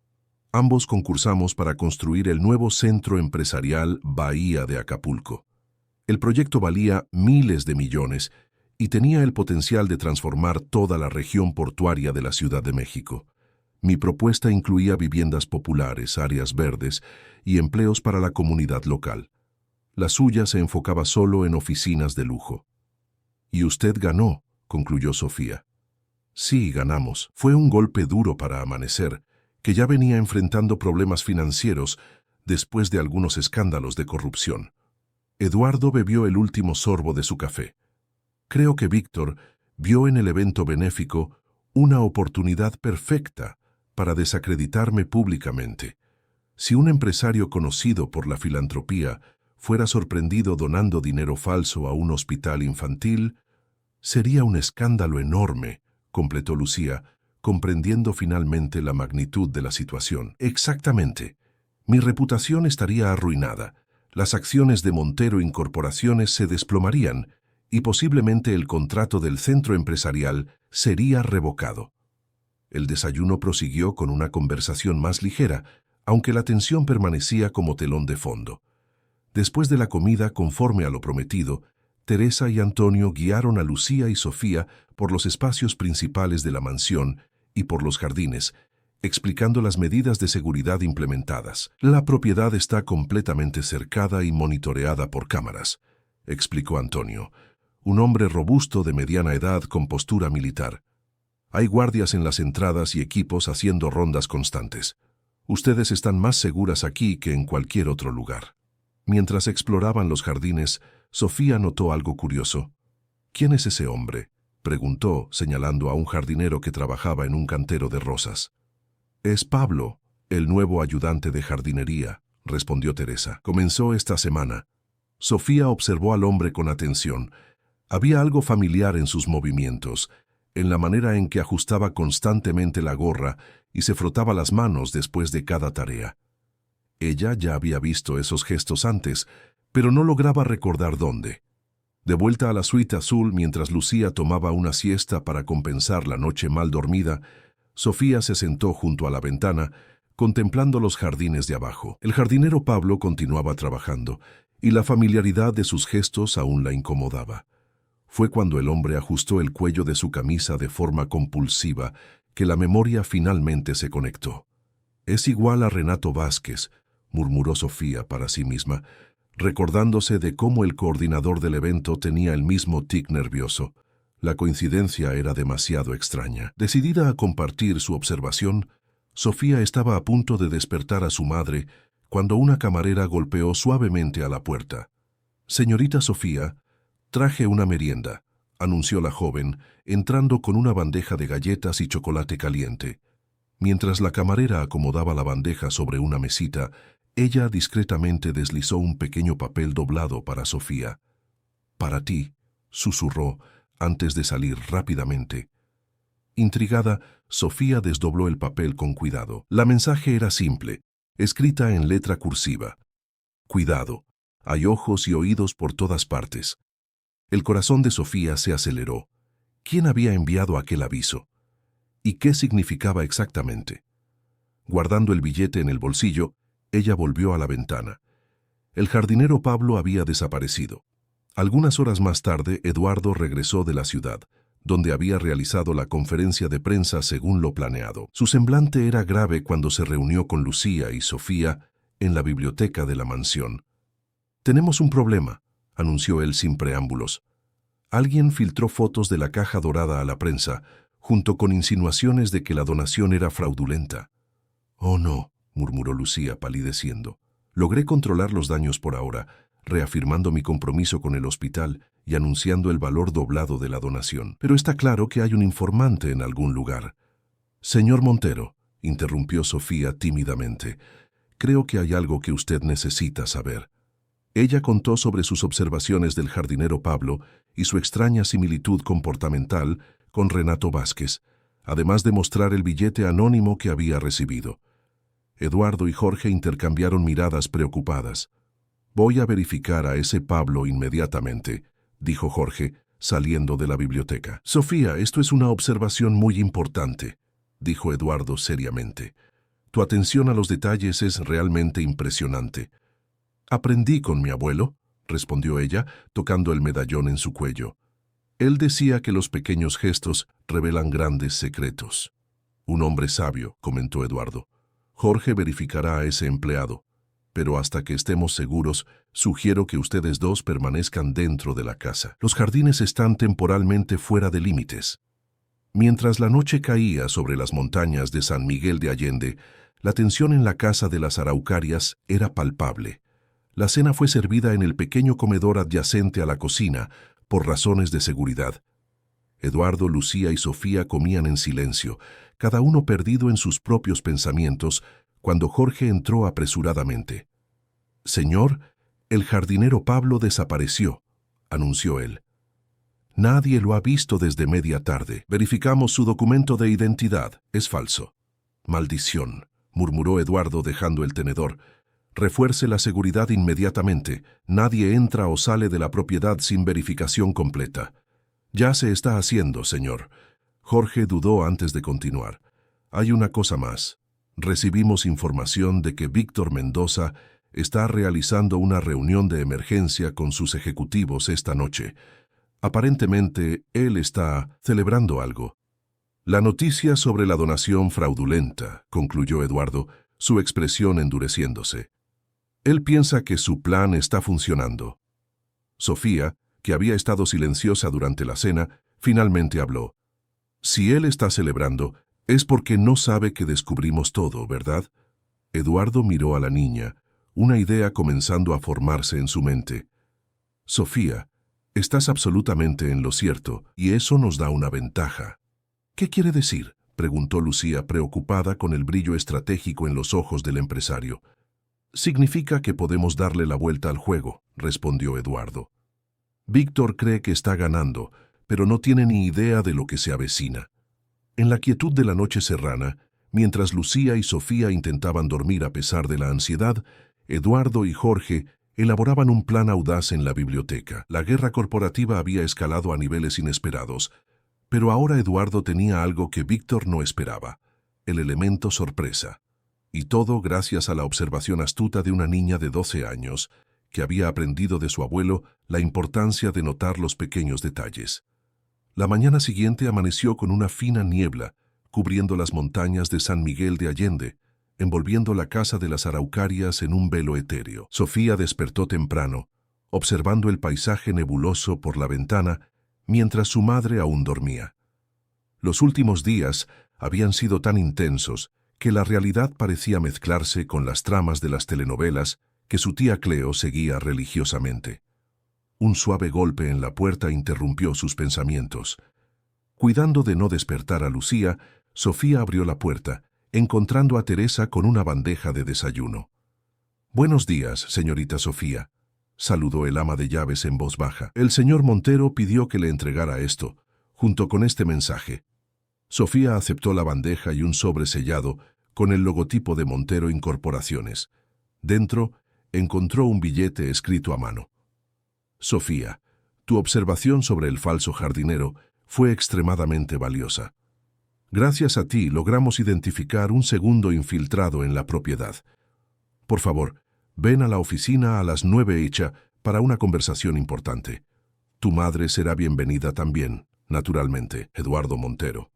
Ambos concursamos para construir el nuevo centro empresarial Bahía de Acapulco. El proyecto valía miles de millones y tenía el potencial de transformar toda la región portuaria de la Ciudad de México. Mi propuesta incluía viviendas populares, áreas verdes y empleos para la comunidad local. La suya se enfocaba solo en oficinas de lujo. Y usted ganó, concluyó Sofía. Sí, ganamos. Fue un golpe duro para Amanecer, que ya venía enfrentando problemas financieros después de algunos escándalos de corrupción. Eduardo bebió el último sorbo de su café. Creo que Víctor vio en el evento benéfico una oportunidad perfecta para desacreditarme públicamente. Si un empresario conocido por la filantropía fuera sorprendido donando dinero falso a un hospital infantil, sería un escándalo enorme, completó Lucía, comprendiendo finalmente la magnitud de la situación. Exactamente. Mi reputación estaría arruinada, las acciones de Montero Incorporaciones se desplomarían y posiblemente el contrato del centro empresarial sería revocado. El desayuno prosiguió con una conversación más ligera, aunque la tensión permanecía como telón de fondo. Después de la comida, conforme a lo prometido, Teresa y Antonio guiaron a Lucía y Sofía por los espacios principales de la mansión y por los jardines, explicando las medidas de seguridad implementadas. La propiedad está completamente cercada y monitoreada por cámaras, explicó Antonio, un hombre robusto de mediana edad con postura militar. Hay guardias en las entradas y equipos haciendo rondas constantes. Ustedes están más seguras aquí que en cualquier otro lugar. Mientras exploraban los jardines, Sofía notó algo curioso. ¿Quién es ese hombre?, preguntó, señalando a un jardinero que trabajaba en un cantero de rosas. Es Pablo, el nuevo ayudante de jardinería, respondió Teresa. Comenzó esta semana. Sofía observó al hombre con atención. Había algo familiar en sus movimientos, en la manera en que ajustaba constantemente la gorra y se frotaba las manos después de cada tarea. Ella ya había visto esos gestos antes, pero no lograba recordar dónde. De vuelta a la suite azul mientras Lucía tomaba una siesta para compensar la noche mal dormida, Sofía se sentó junto a la ventana, contemplando los jardines de abajo. El jardinero Pablo continuaba trabajando, y la familiaridad de sus gestos aún la incomodaba. Fue cuando el hombre ajustó el cuello de su camisa de forma compulsiva que la memoria finalmente se conectó. «Es igual a Renato Vázquez», murmuró Sofía para sí misma, recordándose de cómo el coordinador del evento tenía el mismo tic nervioso. La coincidencia era demasiado extraña. Decidida a compartir su observación, Sofía estaba a punto de despertar a su madre cuando una camarera golpeó suavemente a la puerta. «Señorita Sofía, traje una merienda», anunció la joven, entrando con una bandeja de galletas y chocolate caliente. Mientras la camarera acomodaba la bandeja sobre una mesita, ella discretamente deslizó un pequeño papel doblado para Sofía. «Para ti», susurró, antes de salir rápidamente. Intrigada, Sofía desdobló el papel con cuidado. La mensaje era simple, escrita en letra cursiva. «Cuidado, hay ojos y oídos por todas partes». El corazón de Sofía se aceleró. ¿Quién había enviado aquel aviso? ¿Y qué significaba exactamente? Guardando el billete en el bolsillo, ella volvió a la ventana. El jardinero Pablo había desaparecido. Algunas horas más tarde, Eduardo regresó de la ciudad, donde había realizado la conferencia de prensa según lo planeado. Su semblante era grave cuando se reunió con Lucía y Sofía en la biblioteca de la mansión. «Tenemos un problema», anunció él sin preámbulos. Alguien filtró fotos de la caja dorada a la prensa, junto con insinuaciones de que la donación era fraudulenta. «Oh no», murmuró Lucía palideciendo. «Logré controlar los daños por ahora, reafirmando mi compromiso con el hospital y anunciando el valor doblado de la donación. Pero está claro que hay un informante en algún lugar». «Señor Montero», interrumpió Sofía tímidamente, «creo que hay algo que usted necesita saber». Ella contó sobre sus observaciones del jardinero Pablo y su extraña similitud comportamental con Renato Vázquez, además de mostrar el billete anónimo que había recibido. Eduardo y Jorge intercambiaron miradas preocupadas. «Voy a verificar a ese Pablo inmediatamente», dijo Jorge, saliendo de la biblioteca. «Sofía, esto es una observación muy importante», dijo Eduardo seriamente. «Tu atención a los detalles es realmente impresionante». «Aprendí con mi abuelo», respondió ella, tocando el medallón en su cuello. «Él decía que los pequeños gestos revelan grandes secretos». «Un hombre sabio», comentó Eduardo. «Jorge verificará a ese empleado, pero hasta que estemos seguros, sugiero que ustedes dos permanezcan dentro de la casa. Los jardines están temporalmente fuera de límites». Mientras la noche caía sobre las montañas de San Miguel de Allende, la tensión en la casa de las Araucarias era palpable. La cena fue servida en el pequeño comedor adyacente a la cocina, por razones de seguridad. Eduardo, Lucía y Sofía comían en silencio, cada uno perdido en sus propios pensamientos, cuando Jorge entró apresuradamente. «Señor, el jardinero Pablo desapareció», anunció él. «Nadie lo ha visto desde media tarde. Verificamos su documento de identidad. Es falso». «Maldición», murmuró Eduardo dejando el tenedor. «Refuerce la seguridad inmediatamente. Nadie entra o sale de la propiedad sin verificación completa». «Ya se está haciendo, señor». Jorge dudó antes de continuar. «Hay una cosa más. Recibimos información de que Víctor Mendoza está realizando una reunión de emergencia con sus ejecutivos esta noche. Aparentemente, él está celebrando algo». «La noticia sobre la donación fraudulenta», concluyó Eduardo, su expresión endureciéndose. «Él piensa que su plan está funcionando». Sofía, que había estado silenciosa durante la cena, finalmente habló. «Si él está celebrando, es porque no sabe que descubrimos todo, ¿verdad?» Eduardo miró a la niña, una idea comenzando a formarse en su mente. «Sofía, estás absolutamente en lo cierto, y eso nos da una ventaja». «¿Qué quiere decir?», preguntó Lucía, preocupada con el brillo estratégico en los ojos del empresario. «Significa que podemos darle la vuelta al juego», respondió Eduardo. «Víctor cree que está ganando, pero no tiene ni idea de lo que se avecina». En la quietud de la noche serrana, mientras Lucía y Sofía intentaban dormir a pesar de la ansiedad, Eduardo y Jorge elaboraban un plan audaz en la biblioteca. La guerra corporativa había escalado a niveles inesperados, pero ahora Eduardo tenía algo que Víctor no esperaba, el elemento sorpresa. Y todo gracias a la observación astuta de una niña de 12 años, que había aprendido de su abuelo la importancia de notar los pequeños detalles. La mañana siguiente amaneció con una fina niebla, cubriendo las montañas de San Miguel de Allende, envolviendo la casa de las Araucarias en un velo etéreo. Sofía despertó temprano, observando el paisaje nebuloso por la ventana, mientras su madre aún dormía. Los últimos días habían sido tan intensos que la realidad parecía mezclarse con las tramas de las telenovelas que su tía Cleo seguía religiosamente. Un suave golpe en la puerta interrumpió sus pensamientos. Cuidando de no despertar a Lucía, Sofía abrió la puerta, encontrando a Teresa con una bandeja de desayuno. «Buenos días, señorita Sofía», saludó el ama de llaves en voz baja. «El señor Montero pidió que le entregara esto, junto con este mensaje». Sofía aceptó la bandeja y un sobre sellado con el logotipo de Montero Incorporaciones. Dentro, encontró un billete escrito a mano. «Sofía, tu observación sobre el falso jardinero fue extremadamente valiosa. Gracias a ti logramos identificar un segundo infiltrado en la propiedad. Por favor, ven a la oficina a las 9:00 para una conversación importante. Tu madre será bienvenida también, naturalmente, Eduardo Montero».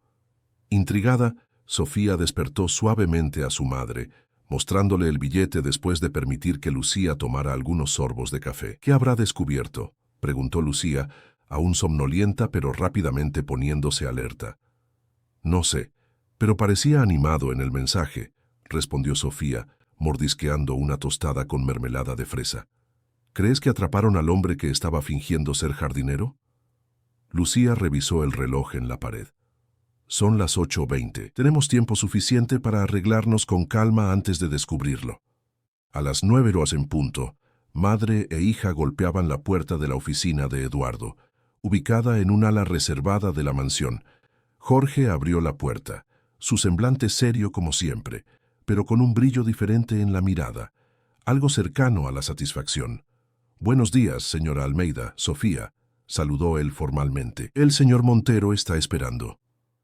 Intrigada, Sofía despertó suavemente a su madre, mostrándole el billete después de permitir que Lucía tomara algunos sorbos de café. «¿Qué habrá descubierto?», preguntó Lucía, aún somnolienta pero rápidamente poniéndose alerta. «No sé, pero parecía animado en el mensaje», respondió Sofía, mordisqueando una tostada con mermelada de fresa. «¿Crees que atraparon al hombre que estaba fingiendo ser jardinero?». Lucía revisó el reloj en la pared. «Son las 8:20. Tenemos tiempo suficiente para arreglarnos con calma antes de descubrirlo». A las 9:00 en punto, madre e hija golpeaban la puerta de la oficina de Eduardo, ubicada en un ala reservada de la mansión. Jorge abrió la puerta, su semblante serio como siempre, pero con un brillo diferente en la mirada, algo cercano a la satisfacción. «Buenos días, señora Almeida, Sofía», saludó él formalmente. «El señor Montero está esperando».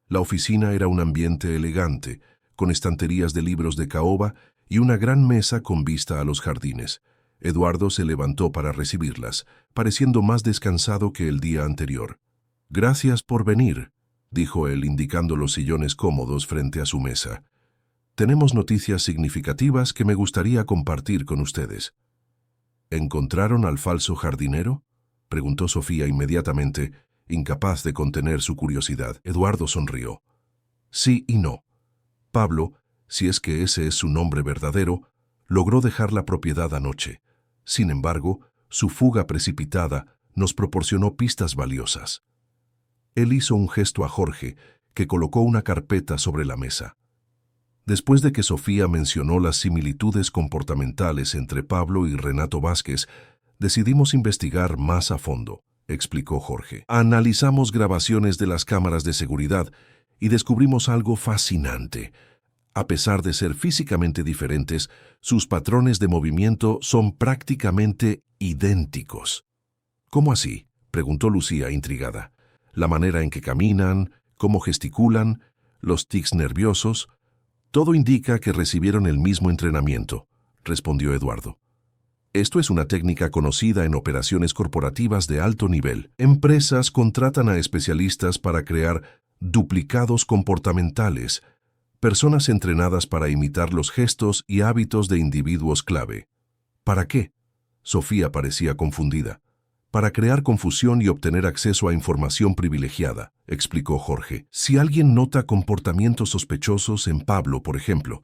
La oficina era un ambiente elegante, con estanterías de libros de caoba y una gran mesa con vista a los jardines. Eduardo se levantó para recibirlas, pareciendo más descansado que el día anterior. «Gracias por venir», dijo él indicando los sillones cómodos frente a su mesa. «Tenemos noticias significativas que me gustaría compartir con ustedes». «¿Encontraron al falso jardinero?», preguntó Sofía inmediatamente, incapaz de contener su curiosidad. Eduardo sonrió. «Sí y no. Pablo, si es que ese es su nombre verdadero, logró dejar la propiedad anoche. Sin embargo, su fuga precipitada nos proporcionó pistas valiosas». Él hizo un gesto a Jorge, que colocó una carpeta sobre la mesa. Después de que Sofía mencionó las similitudes comportamentales entre Pablo y Renato Vázquez, decidimos investigar más a fondo, explicó Jorge. Analizamos grabaciones de las cámaras de seguridad y descubrimos algo fascinante. A pesar de ser físicamente diferentes, sus patrones de movimiento son prácticamente idénticos. ¿Cómo así?, preguntó Lucía intrigada. La manera en que caminan, cómo gesticulan, los tics nerviosos, todo indica que recibieron el mismo entrenamiento, respondió Eduardo. Esto es una técnica conocida en operaciones corporativas de alto nivel. Empresas contratan a especialistas para crear duplicados comportamentales, personas entrenadas para imitar los gestos y hábitos de individuos clave. ¿Para qué? Sofía parecía confundida. Para crear confusión y obtener acceso a información privilegiada, explicó Jorge. Si alguien nota comportamientos sospechosos en Pablo, por ejemplo,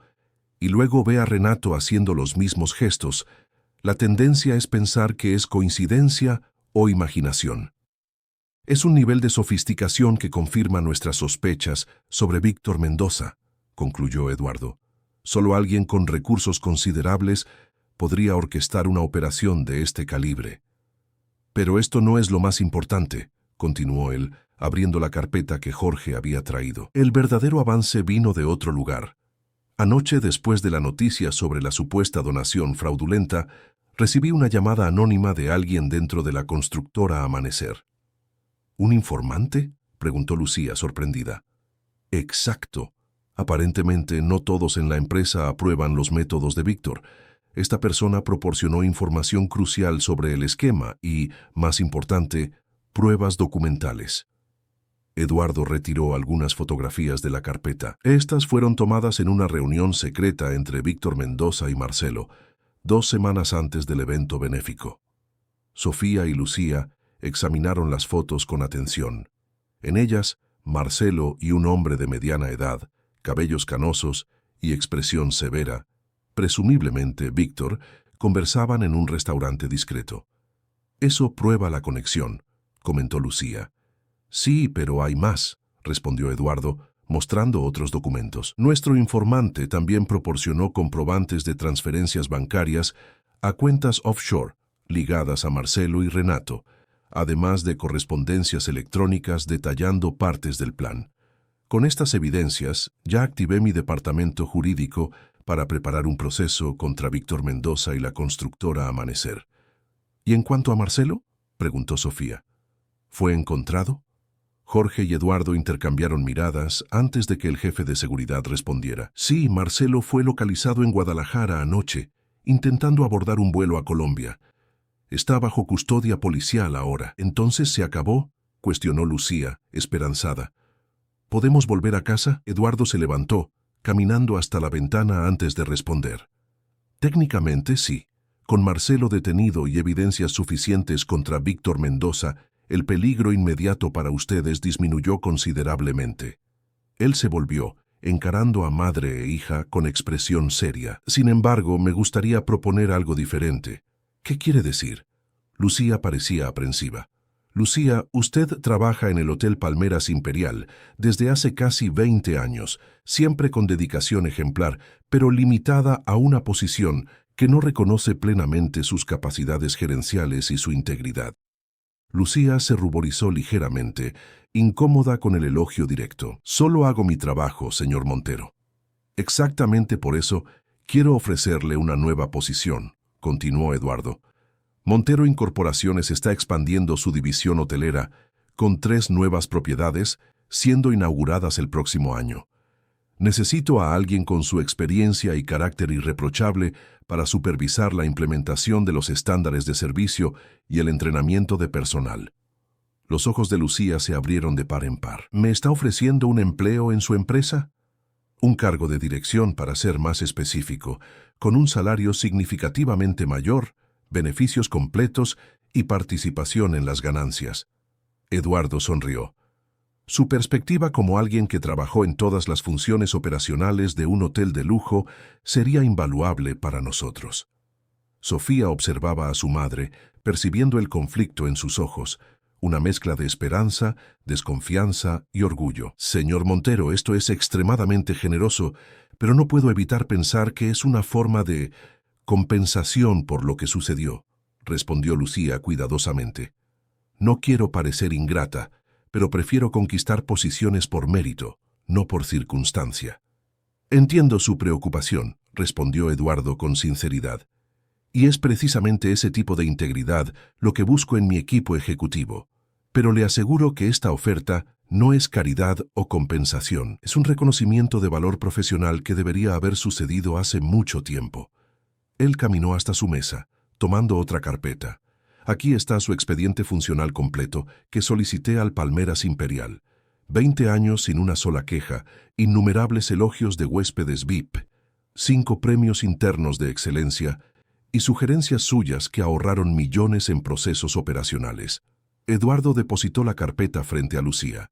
y luego ve a Renato haciendo los mismos gestos, la tendencia es pensar que es coincidencia o imaginación. Es un nivel de sofisticación que confirma nuestras sospechas sobre Víctor Mendoza, concluyó Eduardo. Solo alguien con recursos considerables podría orquestar una operación de este calibre. Pero esto no es lo más importante, continuó él, abriendo la carpeta que Jorge había traído. El verdadero avance vino de otro lugar. Anoche, después de la noticia sobre la supuesta donación fraudulenta, recibí una llamada anónima de alguien dentro de la constructora Amanecer. ¿Un informante?, preguntó Lucía, sorprendida. Exacto. Aparentemente, no todos en la empresa aprueban los métodos de Víctor. Esta persona proporcionó información crucial sobre el esquema y, más importante, pruebas documentales. Eduardo retiró algunas fotografías de la carpeta. Estas fueron tomadas en una reunión secreta entre Víctor Mendoza y Marcelo, 2 semanas antes del evento benéfico. Sofía y Lucía examinaron las fotos con atención. En ellas, Marcelo y un hombre de mediana edad, cabellos canosos y expresión severa, presumiblemente Víctor, conversaban en un restaurante discreto. «Eso prueba la conexión», comentó Lucía. «Sí, pero hay más», respondió Eduardo, mostrando otros documentos. «Nuestro informante también proporcionó comprobantes de transferencias bancarias a cuentas offshore ligadas a Marcelo y Renato, además de correspondencias electrónicas detallando partes del plan. Con estas evidencias, ya activé mi departamento jurídico para preparar un proceso contra Víctor Mendoza y la constructora Amanecer». «¿Y en cuanto a Marcelo?», preguntó Sofía. «¿Fue encontrado?». Jorge y Eduardo intercambiaron miradas antes de que el jefe de seguridad respondiera. «Sí, Marcelo fue localizado en Guadalajara anoche, intentando abordar un vuelo a Colombia. Está bajo custodia policial ahora». «¿Entonces se acabó?», cuestionó Lucía, esperanzada. «¿Podemos volver a casa?». Eduardo se levantó, caminando hasta la ventana antes de responder. «Técnicamente sí. Con Marcelo detenido y evidencias suficientes contra Víctor Mendoza, el peligro inmediato para ustedes disminuyó considerablemente». Él se volvió, encarando a madre e hija con expresión seria. «Sin embargo, me gustaría proponer algo diferente». «¿Qué quiere decir?». Lucía parecía aprensiva. «Lucía, usted trabaja en el Hotel Palmeras Imperial desde hace casi 20 años, siempre con dedicación ejemplar, pero limitada a una posición que no reconoce plenamente sus capacidades gerenciales y su integridad». Lucía se ruborizó ligeramente, incómoda con el elogio directo. «Solo hago mi trabajo, señor Montero». «Exactamente por eso quiero ofrecerle una nueva posición», continuó Eduardo. «Montero Incorporaciones está expandiendo su división hotelera con 3 nuevas propiedades, siendo inauguradas el próximo año. Necesito a alguien con su experiencia y carácter irreprochable para supervisar la implementación de los estándares de servicio y el entrenamiento de personal». Los ojos de Lucía se abrieron de par en par. «¿Me está ofreciendo un empleo en su empresa?». «Un cargo de dirección, para ser más específico, con un salario significativamente mayor, beneficios completos y participación en las ganancias». Eduardo sonrió. Su perspectiva como alguien que trabajó en todas las funciones operacionales de un hotel de lujo sería invaluable para nosotros. Sofía observaba a su madre, percibiendo el conflicto en sus ojos, una mezcla de esperanza, desconfianza y orgullo. «Señor Montero, esto es extremadamente generoso, pero no puedo evitar pensar que es una forma de compensación por lo que sucedió», respondió Lucía cuidadosamente. «No quiero parecer ingrata, pero prefiero conquistar posiciones por mérito, no por circunstancia». «Entiendo su preocupación», respondió Eduardo con sinceridad. «Y es precisamente ese tipo de integridad lo que busco en mi equipo ejecutivo. Pero le aseguro que esta oferta no es caridad o compensación, es un reconocimiento de valor profesional que debería haber sucedido hace mucho tiempo». Él caminó hasta su mesa, tomando otra carpeta. «Aquí está su expediente funcional completo que solicité al Palmeras Imperial. 20 años sin una sola queja, innumerables elogios de huéspedes VIP, 5 premios internos de excelencia y sugerencias suyas que ahorraron millones en procesos operacionales». Eduardo depositó la carpeta frente a Lucía.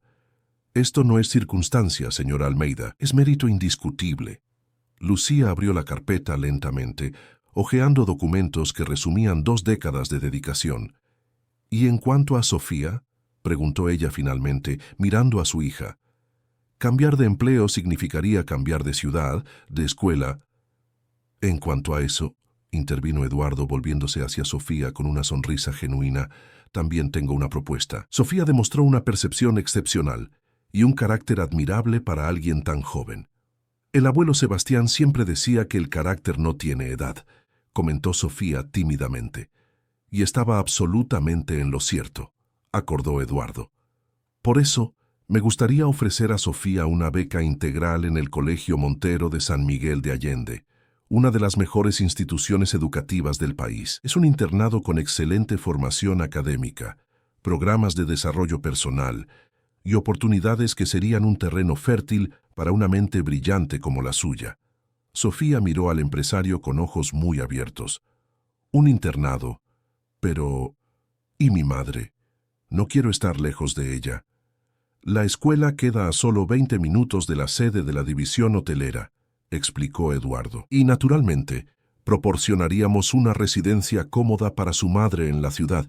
«Esto no es circunstancia, señora Almeida, es mérito indiscutible». Lucía abrió la carpeta lentamente, hojeando documentos que resumían 2 décadas de dedicación. «¿Y en cuanto a Sofía?», preguntó ella finalmente, mirando a su hija. «Cambiar de empleo significaría cambiar de ciudad, de escuela». «En cuanto a eso», intervino Eduardo volviéndose hacia Sofía con una sonrisa genuina, «también tengo una propuesta». Sofía demostró una percepción excepcional y un carácter admirable para alguien tan joven. «El abuelo Sebastián siempre decía que el carácter no tiene edad», comentó Sofía tímidamente. «Y estaba absolutamente en lo cierto», acordó Eduardo. «Por eso, me gustaría ofrecer a Sofía una beca integral en el Colegio Montero de San Miguel de Allende, una de las mejores instituciones educativas del país. Es un internado con excelente formación académica, programas de desarrollo personal y oportunidades que serían un terreno fértil para una mente brillante como la suya». Sofía miró al empresario con ojos muy abiertos. «Un internado, pero... ¿y mi madre? No quiero estar lejos de ella. La escuela queda a solo 20 minutos de la sede de la división hotelera. explicó Eduardo. Y naturalmente, proporcionaríamos una residencia cómoda para su madre en la ciudad,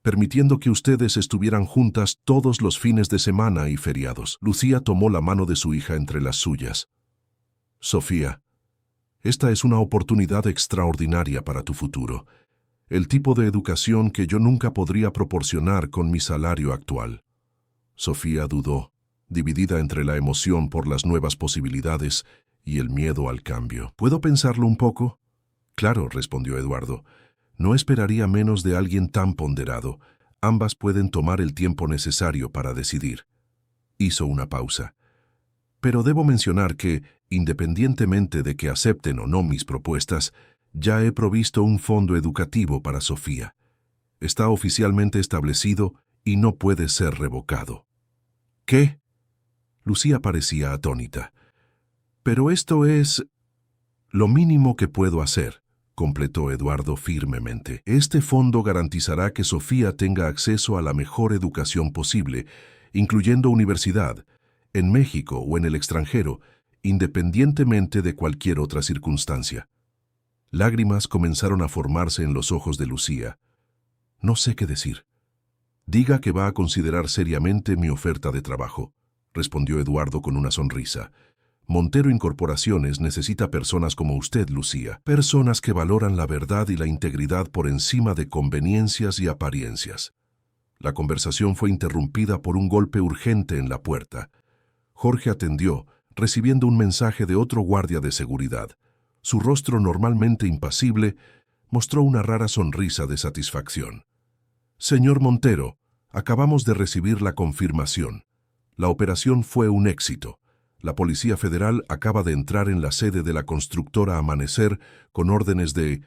permitiendo que ustedes estuvieran juntas todos los fines de semana y feriados. Lucía tomó la mano de su hija entre las suyas. Sofía, esta es una oportunidad extraordinaria para tu futuro, el tipo de educación que yo nunca podría proporcionar con mi salario actual. Sofía dudó, dividida entre la emoción por las nuevas posibilidades y el miedo al cambio. ¿Puedo pensarlo un poco? Claro, respondió Eduardo. No esperaría menos de alguien tan ponderado. Ambas pueden tomar el tiempo necesario para decidir. Hizo una pausa. Pero debo mencionar que, independientemente de que acepten o no mis propuestas, ya he provisto un fondo educativo para Sofía. Está oficialmente establecido y no puede ser revocado. ¿Qué? Lucía parecía atónita. Pero esto es lo mínimo que puedo hacer, completó Eduardo firmemente. Este fondo garantizará que Sofía tenga acceso a la mejor educación posible, incluyendo universidad, en México o en el extranjero, independientemente de cualquier otra circunstancia. Lágrimas comenzaron a formarse en los ojos de Lucía. No sé qué decir. Diga que va a considerar seriamente mi oferta de trabajo, respondió Eduardo con una sonrisa. Montero Incorporaciones necesita personas como usted, Lucía, personas que valoran la verdad y la integridad por encima de conveniencias y apariencias. La conversación fue interrumpida por un golpe urgente en la puerta. Jorge atendió, recibiendo un mensaje de otro guardia de seguridad. Su rostro, normalmente impasible, mostró una rara sonrisa de satisfacción. Señor Montero, acabamos de recibir la confirmación. La operación fue un éxito. La Policía Federal acaba de entrar en la sede de la constructora Amanecer con órdenes de